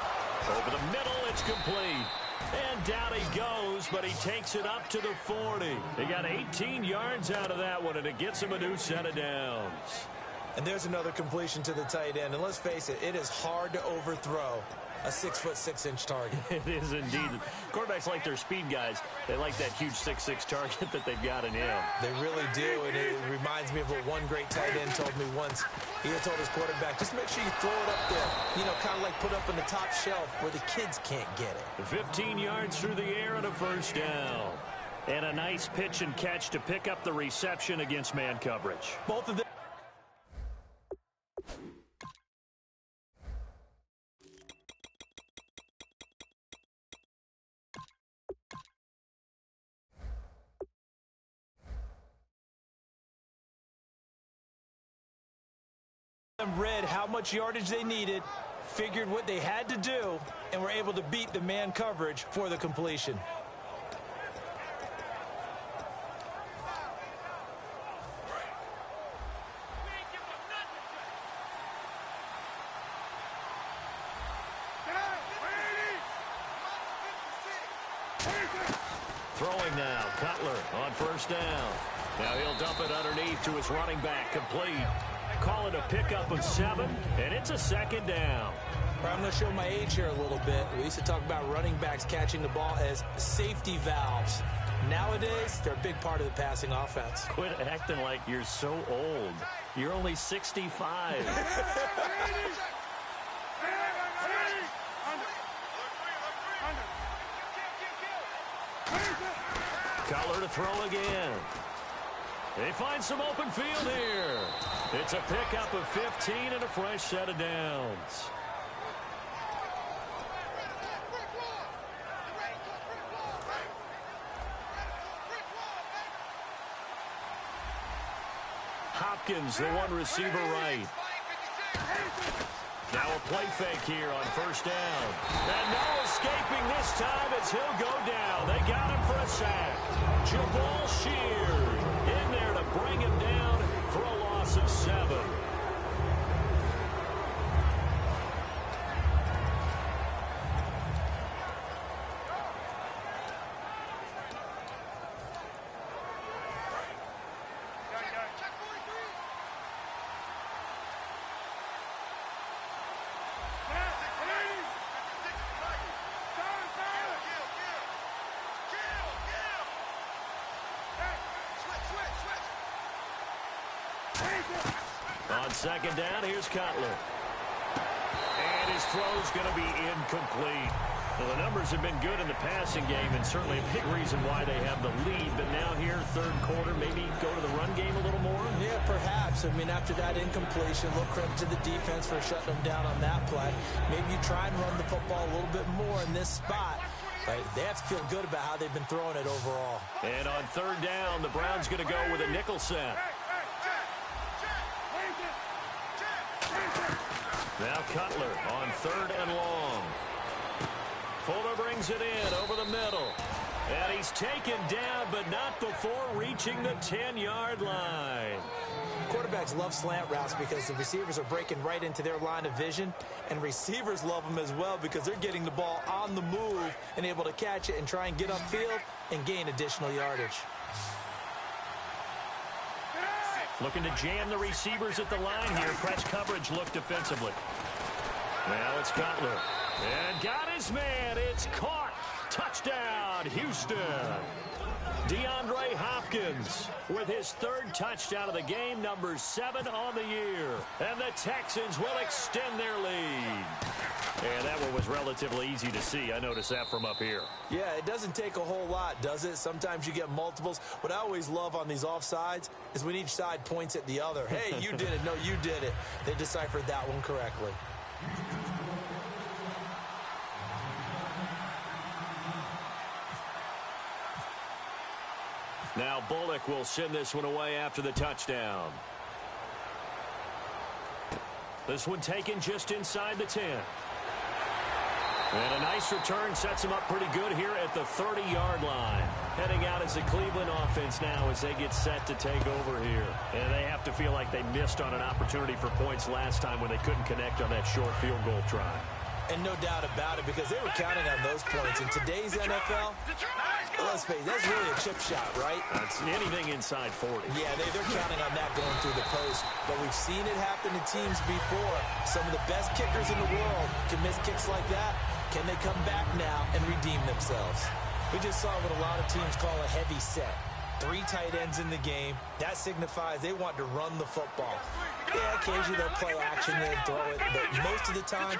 [SPEAKER 3] Over the middle, it's complete. And down he goes, but he takes it up to the 40. He got 18 yards out of that one, and it gets him a new set of downs.
[SPEAKER 4] And there's another completion to the tight end. And let's face it, it is hard to overthrow a 6'6" target.
[SPEAKER 3] It is indeed. Quarterbacks like their speed guys. They like that huge 6'6" target that they've got in him.
[SPEAKER 4] They really do, and it reminds me of what one great tight end told me once. He had told his quarterback, just make sure you throw it up there, you know, kind of like put up on the top shelf where the kids can't get it.
[SPEAKER 3] 15 yards through the air and a first down. And a nice pitch and catch to pick up the reception against man coverage.
[SPEAKER 4] Both of them. Read how much yardage they needed, figured what they had to do, and were able to beat the man coverage for the completion.
[SPEAKER 3] Throwing now, Cutler on first down. Now he'll dump it underneath to his running back, complete. Call it a pickup of 7, and it's a second down.
[SPEAKER 4] I'm going to show my age here a little bit. We used to talk about running backs catching the ball as safety valves. Nowadays, they're a big part of the passing offense.
[SPEAKER 3] Quit acting like you're so old. You're only 65. Cutler to throw again. They find some open field here. It's a pickup of 15 and a fresh set of downs. Hopkins, the one receiver right. Now a play fake here on first down. And no escaping this time as he'll go down. They got him for a sack. Jabal Sheard in there to bring him down for a loss of 7. On second down, here's Cutler. And his throw's going to be incomplete. Well, the numbers have been good in the passing game, and certainly a big reason why they have the lead. But now here, third quarter, maybe go to the run game a little more?
[SPEAKER 4] Yeah, perhaps. I mean, after that incompletion, a little credit to the defense for shutting them down on that play. Maybe you try and run the football a little bit more in this spot. But they have to feel good about how they've been throwing it overall.
[SPEAKER 3] And on third down, the Browns going to go with a nickel set. Now Cutler on third and long. Fuller brings it in over the middle. And he's taken down, but not before reaching the 10-yard line.
[SPEAKER 4] Quarterbacks love slant routes because the receivers are breaking right into their line of vision. And receivers love them as well because they're getting the ball on the move and able to catch it and try and get upfield and gain additional yardage.
[SPEAKER 3] Looking to jam the receivers at the line here. Press coverage look defensively. Now it's Cutler. And got his man. It's caught. Touchdown, Houston. DeAndre Hopkins with his third touchdown of the game, number 7 on the year. And the Texans will extend their lead. And that one was relatively easy to see. I noticed that from up here.
[SPEAKER 4] Yeah, it doesn't take a whole lot, does it? Sometimes you get multiples. What I always love on these offsides is when each side points at the other. Hey, you did it. No, you did it. They deciphered that one correctly.
[SPEAKER 3] Now Bullock will send this one away after the touchdown. This one taken just inside the 10. And a nice return sets him up pretty good here at the 30-yard line. Heading out as the Cleveland offense now as they get set to take over here. And they have to feel like they missed on an opportunity for points last time when they couldn't connect on that short field goal try.
[SPEAKER 4] And no doubt about it, because they were counting on those points. In today's NFL, let's face it, that's really a chip shot, right?
[SPEAKER 3] That's anything inside 40.
[SPEAKER 4] Yeah, they're counting on that going through the post. But we've seen it happen to teams before. Some of the best kickers in the world can miss kicks like that. Can they come back now and redeem themselves? We just saw what a lot of teams call a heavy set. 3 tight ends in the game. That signifies they want to run the football. Yeah, occasionally they'll play action and throw it, but most of the time,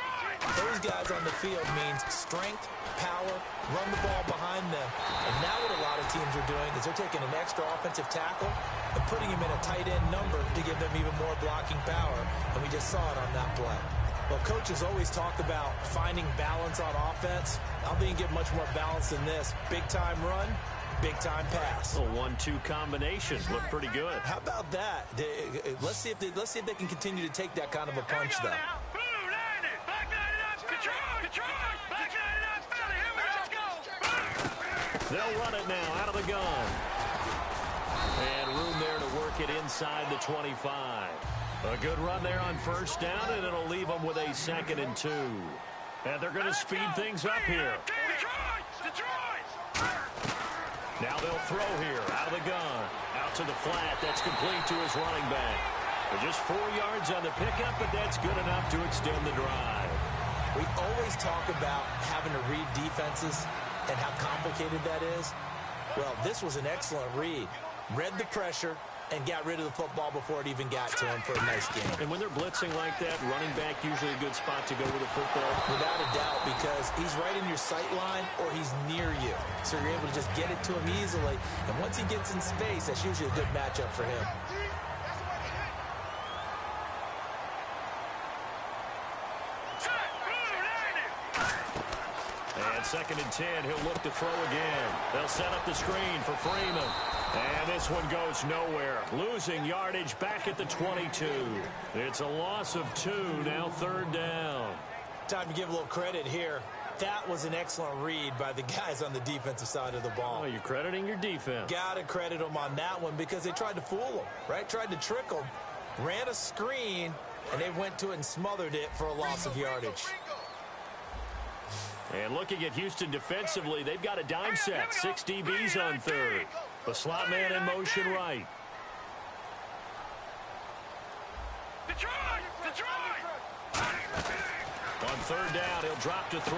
[SPEAKER 4] those guys on the field means strength, power, run the ball behind them. And now what a lot of teams are doing is they're taking an extra offensive tackle and putting him in a tight end number to give them even more blocking power. And we just saw it on that play. Well, coaches always talk about finding balance on offense. I don't think you get much more balance than this. Big-time run, big-time pass.
[SPEAKER 3] A 1-2 combination. Look pretty good.
[SPEAKER 4] How about that? Let's see if they can continue to take that kind of a punch, though.
[SPEAKER 3] They'll run it now out of the gun. And room there to work it inside the 25. A good run there on first down, and it'll leave them with a 2nd and 2. And they're going to speed things up here. Now they'll throw here out of the gun. Out to the flat. That's complete to his running back. They're just 4 yards on the pickup, but that's good enough to extend the drive.
[SPEAKER 4] We always talk about having to read defenses and how complicated that is. Well, this was an excellent read. Read the pressure and got rid of the football before it even got to him for a nice game.
[SPEAKER 3] And when they're blitzing like that, running back usually a good spot to go with the football.
[SPEAKER 4] Without a doubt, because he's right in your sight line or he's near you. So you're able to just get it to him easily. And once he gets in space, that's usually a good matchup for him.
[SPEAKER 3] And 2nd and 10, he'll look to throw again. They'll set up the screen for Freeman. And this one goes nowhere. Losing yardage back at the 22. It's a loss of 2, now 3rd down.
[SPEAKER 4] Time to give a little credit here. That was an excellent read by the guys on the defensive side of the ball.
[SPEAKER 3] Oh, you're crediting your defense.
[SPEAKER 4] Got to credit them on that one because they tried to fool them, right? Tried to trick them. Ran a screen, and they went to it and smothered it for a loss of yardage.
[SPEAKER 3] And looking at Houston defensively, they've got a dime set. 6 DBs on 3rd. The slot man in motion right. On 3rd down, he'll drop to throw.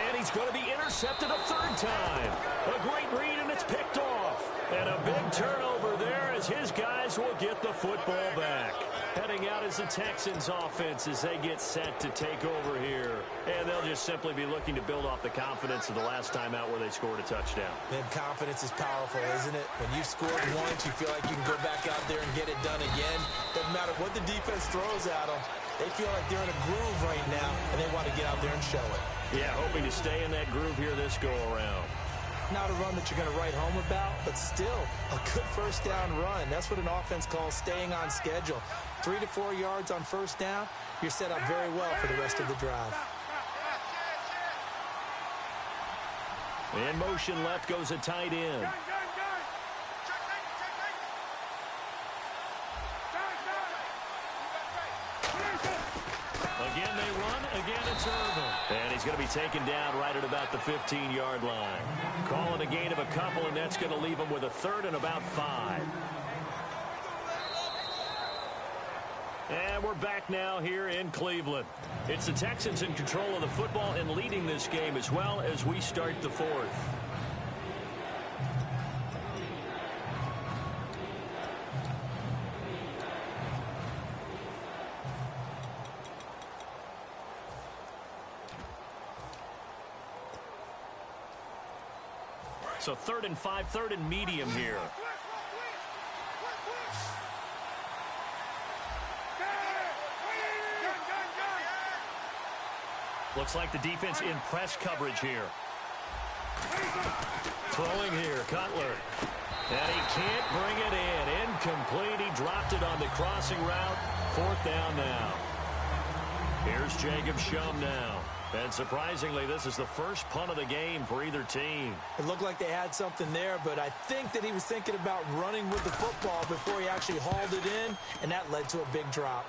[SPEAKER 3] And he's going to be intercepted a 3rd time. A great read, and it's picked off. And a big turnover there as his guys will get the football back. Heading out is the Texans offense as they get set to take over here. And they'll just simply be looking to build off the confidence of the last time out where they scored a touchdown.
[SPEAKER 4] Man, confidence is powerful, isn't it? When you scored once, you feel like you can go back out there and get it done again. Doesn't matter what the defense throws at them. They feel like they're in a groove right now, and they want to get out there and show it.
[SPEAKER 3] Yeah, hoping to stay in that groove here this go-around.
[SPEAKER 4] Not a run that you're going to write home about, but still a good first down run. That's what an offense calls staying on schedule. 3 to 4 yards on first down, you're set up very well for the rest of the drive.
[SPEAKER 3] In motion left goes a tight end. Again they run, again it's Irvin. And he's going to be taken down right at about the 15-yard line. Calling a gain of a couple, and that's going to leave him with a 3rd and about 5. And we're back now here in Cleveland. It's the Texans in control of the football and leading this game as well as we start the 4th. So 3rd and 5, 3rd and medium here. Looks like the defense in press coverage here. Throwing here, Cutler. And he can't bring it in. Incomplete. He dropped it on the crossing route. 4th down now. Here's Jacob Shum now. And surprisingly, this is the first punt of the game for either team.
[SPEAKER 4] It looked like they had something there, but I think that he was thinking about running with the football before he actually hauled it in, and that led to a big drop.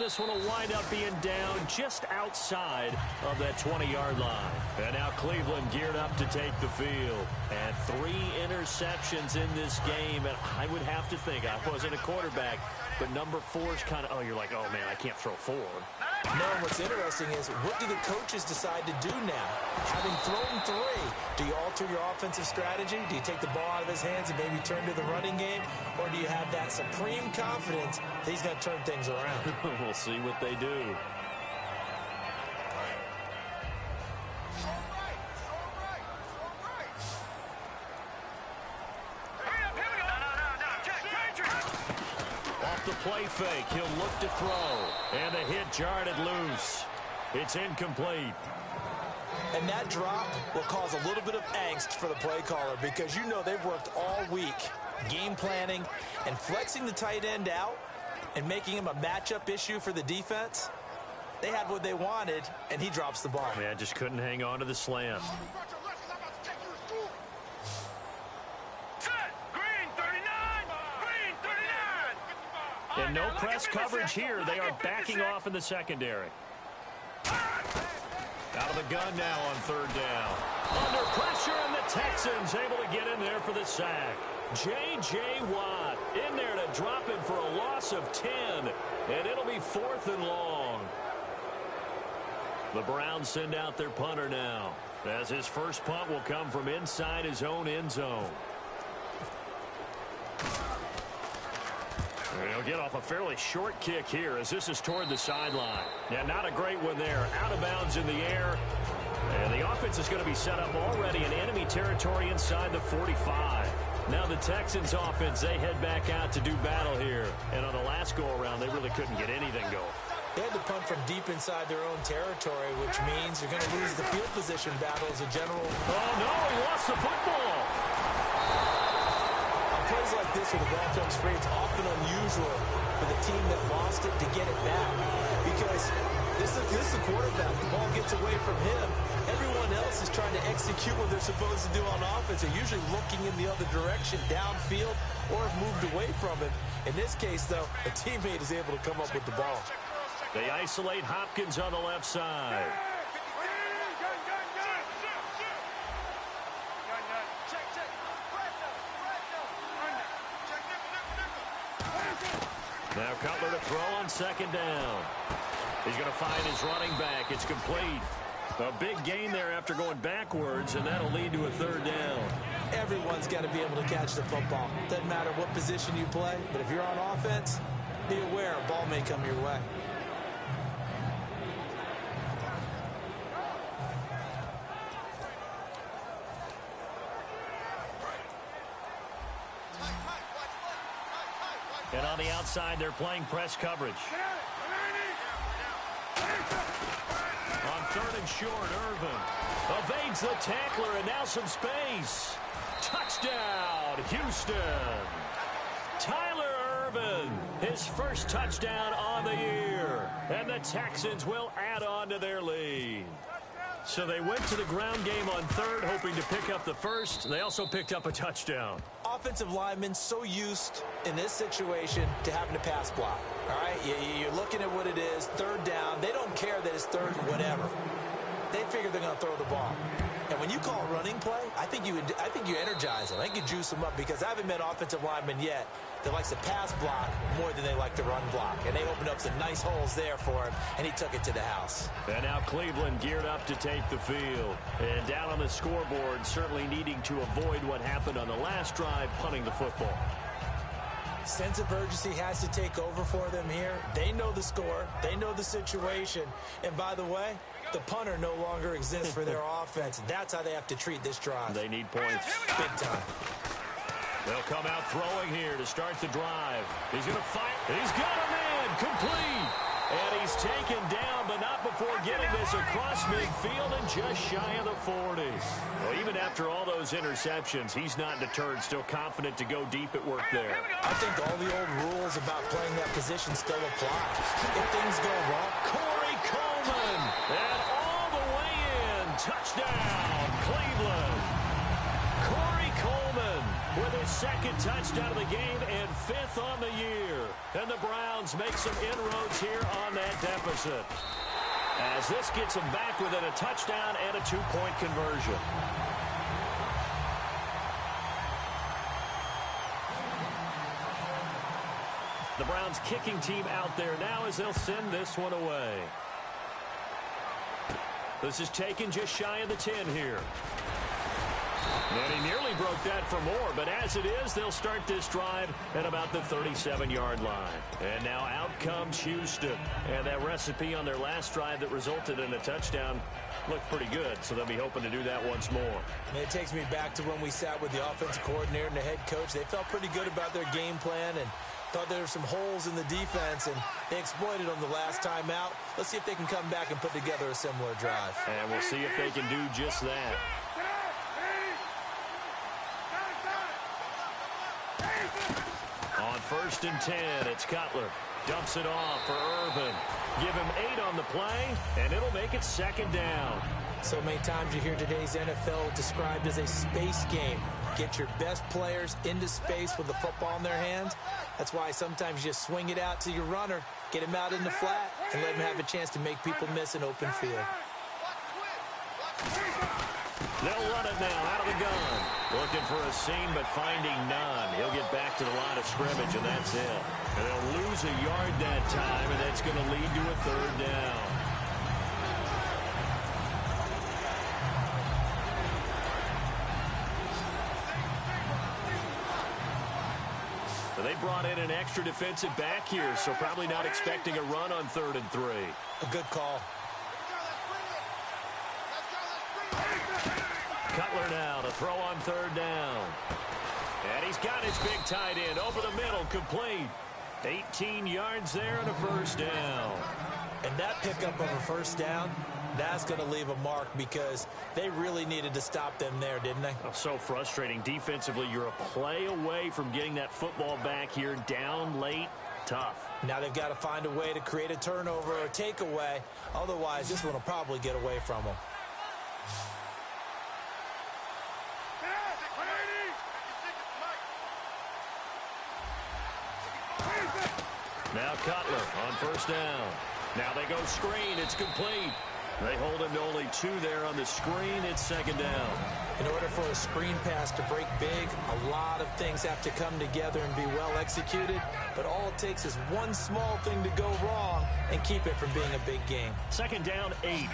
[SPEAKER 3] this one will wind up being down just outside of that 20-yard line. And now Cleveland geared up to take the field. And 3 interceptions in this game. And I would have to think, I wasn't a quarterback, but number 4 is kind of, oh, you're like, oh, man, I can't throw 4.
[SPEAKER 4] No, what's interesting is, what do the coaches decide to do now? Having thrown 3, do you alter your offensive strategy? Do you take the ball out of his hands and maybe turn to the running game? Or do you have that supreme confidence that he's going to turn things around?
[SPEAKER 3] We'll see what they do. Off the play fake, he'll look to throw. And the hit jarred it loose. It's incomplete.
[SPEAKER 4] And that drop will cause a little bit of angst for the play caller, because you know they've worked all week game planning and flexing the tight end out and making him a matchup issue for the defense. They had what they wanted, and he drops the ball.
[SPEAKER 3] Man, just couldn't hang on to the slam. And no press coverage here. They are backing off in the secondary. Out of the gun now on 3rd down. Under pressure, and the Texans able to get in there for the sack. J.J. Watt in there to drop him for a loss of 10. And it'll be 4th and long. The Browns send out their punter now, as his first punt will come from inside his own end zone. He'll get off a fairly short kick here, as this is toward the sideline. Yeah, not a great one there. Out of bounds in the air. And the offense is going to be set up already in enemy territory inside the 45. Now the Texans offense, they head back out to do battle here. And on the last go-around, they really couldn't get anything going.
[SPEAKER 4] They had to punt from deep inside their own territory, which means you're going to lose the field position battle as a general.
[SPEAKER 3] Oh, no, he lost the football.
[SPEAKER 4] Plays like this where the ball comes free, it's often unusual for the team that lost it to get it back, because this is the quarterback. The ball gets away from him. Everyone else is trying to execute what they're supposed to do on offense. They're usually looking in the other direction, downfield, or have moved away from him. In this case, though, a teammate is able to come up with the ball.
[SPEAKER 3] They isolate Hopkins on the left side. Now Cutler to throw on 2nd down. He's going to find his running back. It's complete. A big gain there after going backwards, and that'll lead to a 3rd down.
[SPEAKER 4] Everyone's got to be able to catch the football. Doesn't matter what position you play, but if you're on offense, be aware a ball may come your way.
[SPEAKER 3] And on the outside, they're playing press coverage. On 3rd and short, Irvin evades the tackler, and now some space. Touchdown, Houston. Tyler Irvin, his first touchdown on the year. And the Texans will add on to their lead. So they went to the ground game on 3rd, hoping to pick up the first. They also picked up a touchdown.
[SPEAKER 4] Offensive linemen so used in this situation to having to pass block. All right, you're looking at what it is, 3rd down. They don't care that it's 3rd and whatever. They figure they're going to throw the ball. And when you call a running play, I think you energize them. I think you juice them up, because I haven't met offensive linemen yet that likes to pass block more than they like to run block. And they opened up some nice holes there for him, and he took it to the house.
[SPEAKER 3] And now Cleveland geared up to take the field. And down on the scoreboard, certainly needing to avoid what happened on the last drive, punting the football.
[SPEAKER 4] Sense of urgency has to take over for them here. They know the score. They know the situation. And by the way, the punter no longer exists for their offense. That's how they have to treat this drive.
[SPEAKER 3] They need points.
[SPEAKER 4] Big time.
[SPEAKER 3] They'll come out throwing here to start the drive. He's going to fire. He's got a man. Complete. And he's taken down, but not before getting this across midfield and just shy of the 40. Well, even after all those interceptions, he's not deterred, still confident to go deep at work there.
[SPEAKER 4] I think all the old rules about playing that position still apply. If things go wrong,
[SPEAKER 3] Corey Coleman. And all the way in. Touchdown, Cleveland. Corey Coleman with his second touchdown of the game and 5th on the year. And the Browns make some inroads here on that deficit, as this gets them back within a touchdown and a 2-point conversion. The Browns kicking team out there now as they'll send this one away. This is taken just shy of the 10 here. And he nearly broke that for more, but as it is, they'll start this drive at about the 37-yard line. And now out comes Houston. And that recipe on their last drive that resulted in a touchdown looked pretty good, so they'll be hoping to do that once more.
[SPEAKER 4] And it takes me back to when we sat with the offensive coordinator and the head coach. They felt pretty good about their game plan and thought there were some holes in the defense, and they exploited them the last time out. Let's see if they can come back and put together a similar drive.
[SPEAKER 3] And we'll see if they can do just that. On 1st and 10, it's Cutler. Dumps it off for Irvin. Give him 8 on the play, and it'll make it 2nd down.
[SPEAKER 4] So many times you hear today's NFL described as a space game. Get your best players into space with the football in their hands. That's why sometimes you just swing it out to your runner, get him out in the flat, and let him have a chance to make people miss an open field.
[SPEAKER 3] They'll run it now out of the gun. Looking for a seam, but finding none. He'll get back to the line of scrimmage, and that's it. And they'll lose a yard that time, and that's going to lead to a 3rd down. They brought in an extra defensive back here, so probably not expecting a run on 3rd and 3.
[SPEAKER 4] A good call.
[SPEAKER 3] Cutler now to throw on 3rd down. And he's got his big tight end over the middle, complete. 18 yards there and a 1st down.
[SPEAKER 4] And that pickup of a 1st down, that's going to leave a mark because they really needed to stop them there, didn't they?
[SPEAKER 3] Oh, so frustrating. Defensively, you're a play away from getting that football back here down late. Tough.
[SPEAKER 4] Now they've got to find a way to create a turnover or takeaway. Otherwise, this one will probably get away from them.
[SPEAKER 3] Now Cutler on 1st down. Now they go screen. It's complete. They hold him to only 2 there on the screen. It's 2nd down.
[SPEAKER 4] In order for a screen pass to break big, a lot of things have to come together and be well executed. But all it takes is one small thing to go wrong and keep it from being a big game.
[SPEAKER 3] 2nd down, 8.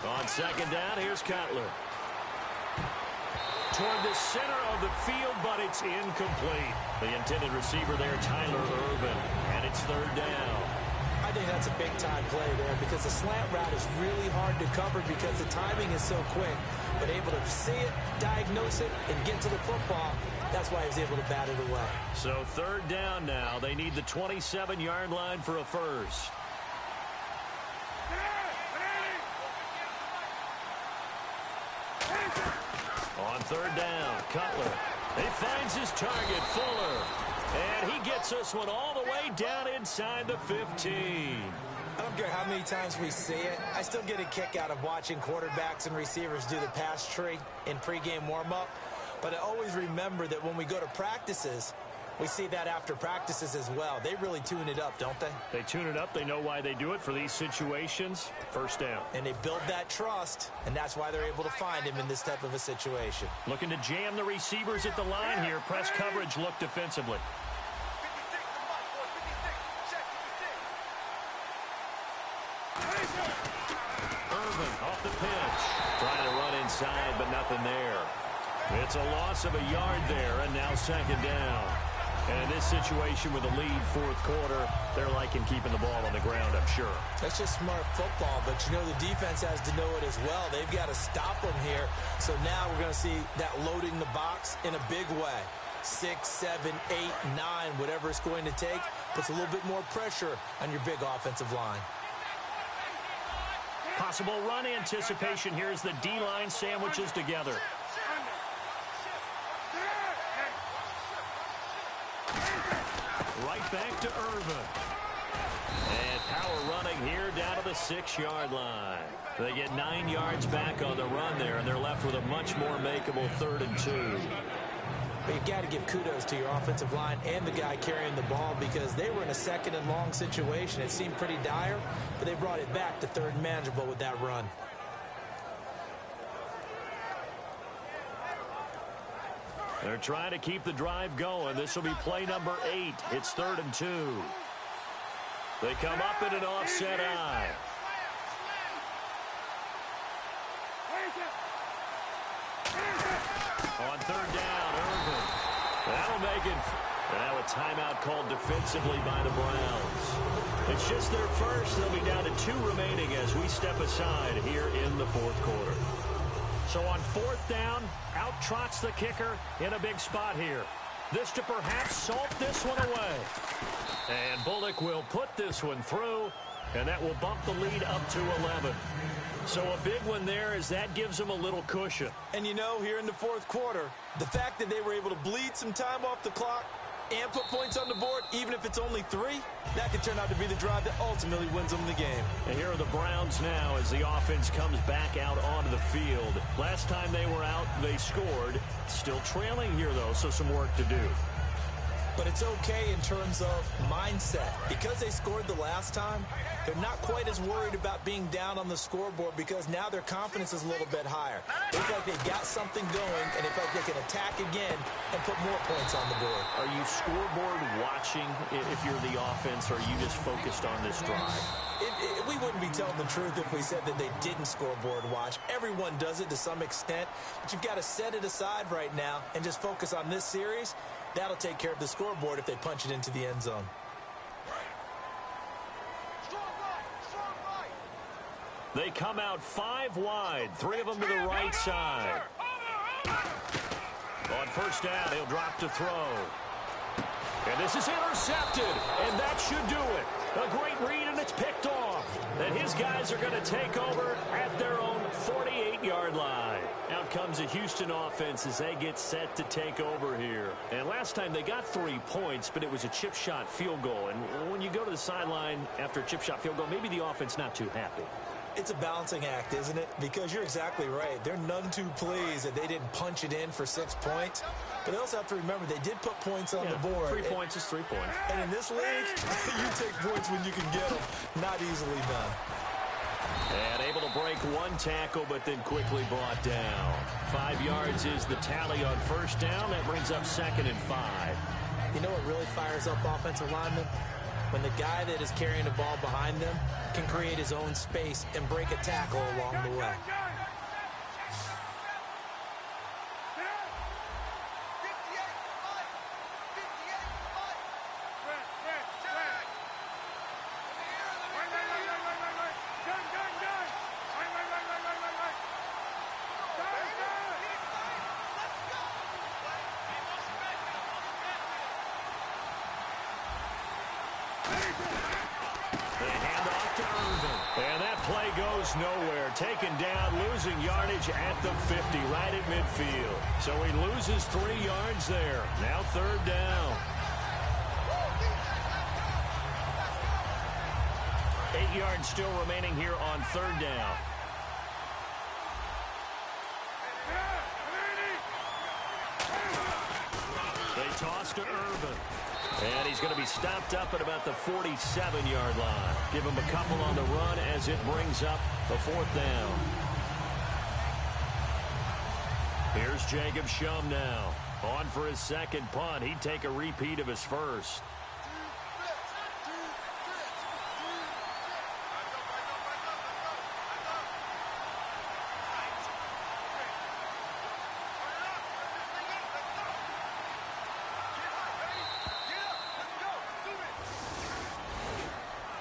[SPEAKER 3] On 2nd down, here's Cutler. Toward the center of the field, but it's incomplete. The intended receiver there, Tyler Irvin, and it's 3rd down.
[SPEAKER 4] I think that's a big-time play there because the slant route is really hard to cover because the timing is so quick. But able to see it, diagnose it, and get to the football, that's why he was able to bat it away.
[SPEAKER 3] So 3rd down now. They need the 27-yard line for a 1st. On 3rd down, Cutler. He finds his target, Fuller. And he gets this one all the way down inside the 15.
[SPEAKER 4] I don't care how many times we see it. I still get a kick out of watching quarterbacks and receivers do the pass tree in pregame warm-up. But I always remember that when we go to practices, we see that after practices as well. They really tune it up, don't they?
[SPEAKER 3] They tune it up. They know why they do it for these situations. 1st down.
[SPEAKER 4] And they build that trust, and that's why they're able to find him in this type of a situation.
[SPEAKER 3] Looking to jam the receivers at the line here. Press coverage look defensively. Irvin off the pitch. Trying to run inside, but nothing there. It's a loss of a yard there, and now 2nd down. And in this situation with a lead 4th quarter, they're liking keeping the ball on the ground, I'm sure.
[SPEAKER 4] That's just smart football, but you know the defense has to know it as well. They've got to stop them here. So now we're going to see that loading the box in a big way. 6, 7, 8, 9, whatever it's going to take, puts a little bit more pressure on your big offensive line.
[SPEAKER 3] Possible run anticipation here as the D-line sandwiches together. Irvin. And power running here down to the 6-yard line. They get 9 yards back on the run there, and they're left with a much more makeable 3rd and 2.
[SPEAKER 4] But you've got to give kudos to your offensive line and the guy carrying the ball because they were in a 2nd and long situation. It seemed pretty dire, but they brought it back to 3rd and manageable with that run.
[SPEAKER 3] They're trying to keep the drive going. This will be play number 8. It's 3rd and 2. They come up in an offset eye. On 3rd down, Irvin. That'll make it. Now a timeout called defensively by the Browns. It's just their first. They'll be down to 2 remaining as we step aside here in the 4th quarter. So on 4th down, out trots the kicker in a big spot here. This to perhaps salt this one away. And Bullock will put this one through, and that will bump the lead up to 11. So a big one there as that gives them a little cushion.
[SPEAKER 4] And you know, here in the 4th quarter, the fact that they were able to bleed some time off the clock and put points on the board, even if it's only 3, that could turn out to be the drive that ultimately wins them the game.
[SPEAKER 3] And here are the Browns now as the offense comes back out onto the field. Last time they were out, they scored. Still trailing here, though, so some work to do.
[SPEAKER 4] But it's okay in terms of mindset. Because they scored the last time, they're not quite as worried about being down on the scoreboard because now their confidence is a little bit higher. They feel like they've got something going, and they feel like they can attack again and put more points on the board.
[SPEAKER 3] Are you scoreboard watching if you're the offense, or are you just focused on this drive?
[SPEAKER 4] We wouldn't be telling the truth if we said that they didn't scoreboard watch. Everyone does it to some extent, but you've got to set it aside right now and just focus on this series. That'll take care of the scoreboard if they punch it into the end zone.
[SPEAKER 3] They come out 5 wide, 3 of them to the right side. On 1st down, he'll drop to throw. And this is intercepted, and that should do it. A great read, and it's picked off. And his guys are going to take over at their own 48-yard line. Out comes the Houston offense as they get set to take over here. And last time they got 3 points, but it was a chip shot field goal. And when you go to the sideline after a chip shot field goal, maybe the offense not too happy.
[SPEAKER 4] It's a balancing act, isn't it? Because you're exactly right. They're none too pleased that they didn't punch it in for 6 points. But they also have to remember they did put points on the board.
[SPEAKER 3] 3 points is 3 points.
[SPEAKER 4] And in this league, you take points when you can get them. Not easily done.
[SPEAKER 3] And able to break 1 tackle, but then quickly brought down. 5 yards is the tally on 1st down. That brings up 2nd and 5.
[SPEAKER 4] You know what really fires up offensive linemen? When the guy that is carrying the ball behind them can create his own space and break a tackle along the way.
[SPEAKER 3] Nowhere, taken down, losing yardage at the 50, right at midfield. So he loses 3 yards there. Now 3rd down. 8 yards still remaining here on 3rd down. They toss to Irvin. And he's going to be stopped up at about the 47-yard line. Give him a couple on the run as it brings up the 4th down. Here's Jacob Shum now. On for his 2nd punt. He'd take a repeat of his first.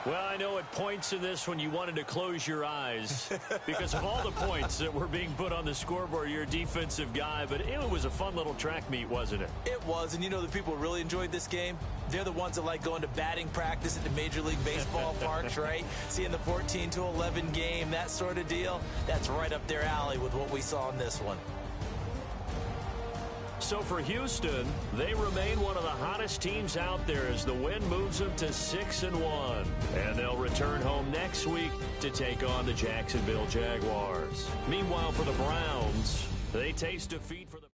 [SPEAKER 3] Well, I know at points in this when you wanted to close your eyes because of all the points that were being put on the scoreboard. You're a defensive guy, but it was a fun little track meet, wasn't it?
[SPEAKER 4] It was, and you know the people who really enjoyed this game? They're the ones that like going to batting practice at the Major League Baseball parks, right? Seeing the 14-11 game, that sort of deal. That's right up their alley with what we saw in this one.
[SPEAKER 3] So for Houston, they remain one of the hottest teams out there as the win moves them to 6-1. And they'll return home next week to take on the Jacksonville Jaguars. Meanwhile, for the Browns, they taste defeat for the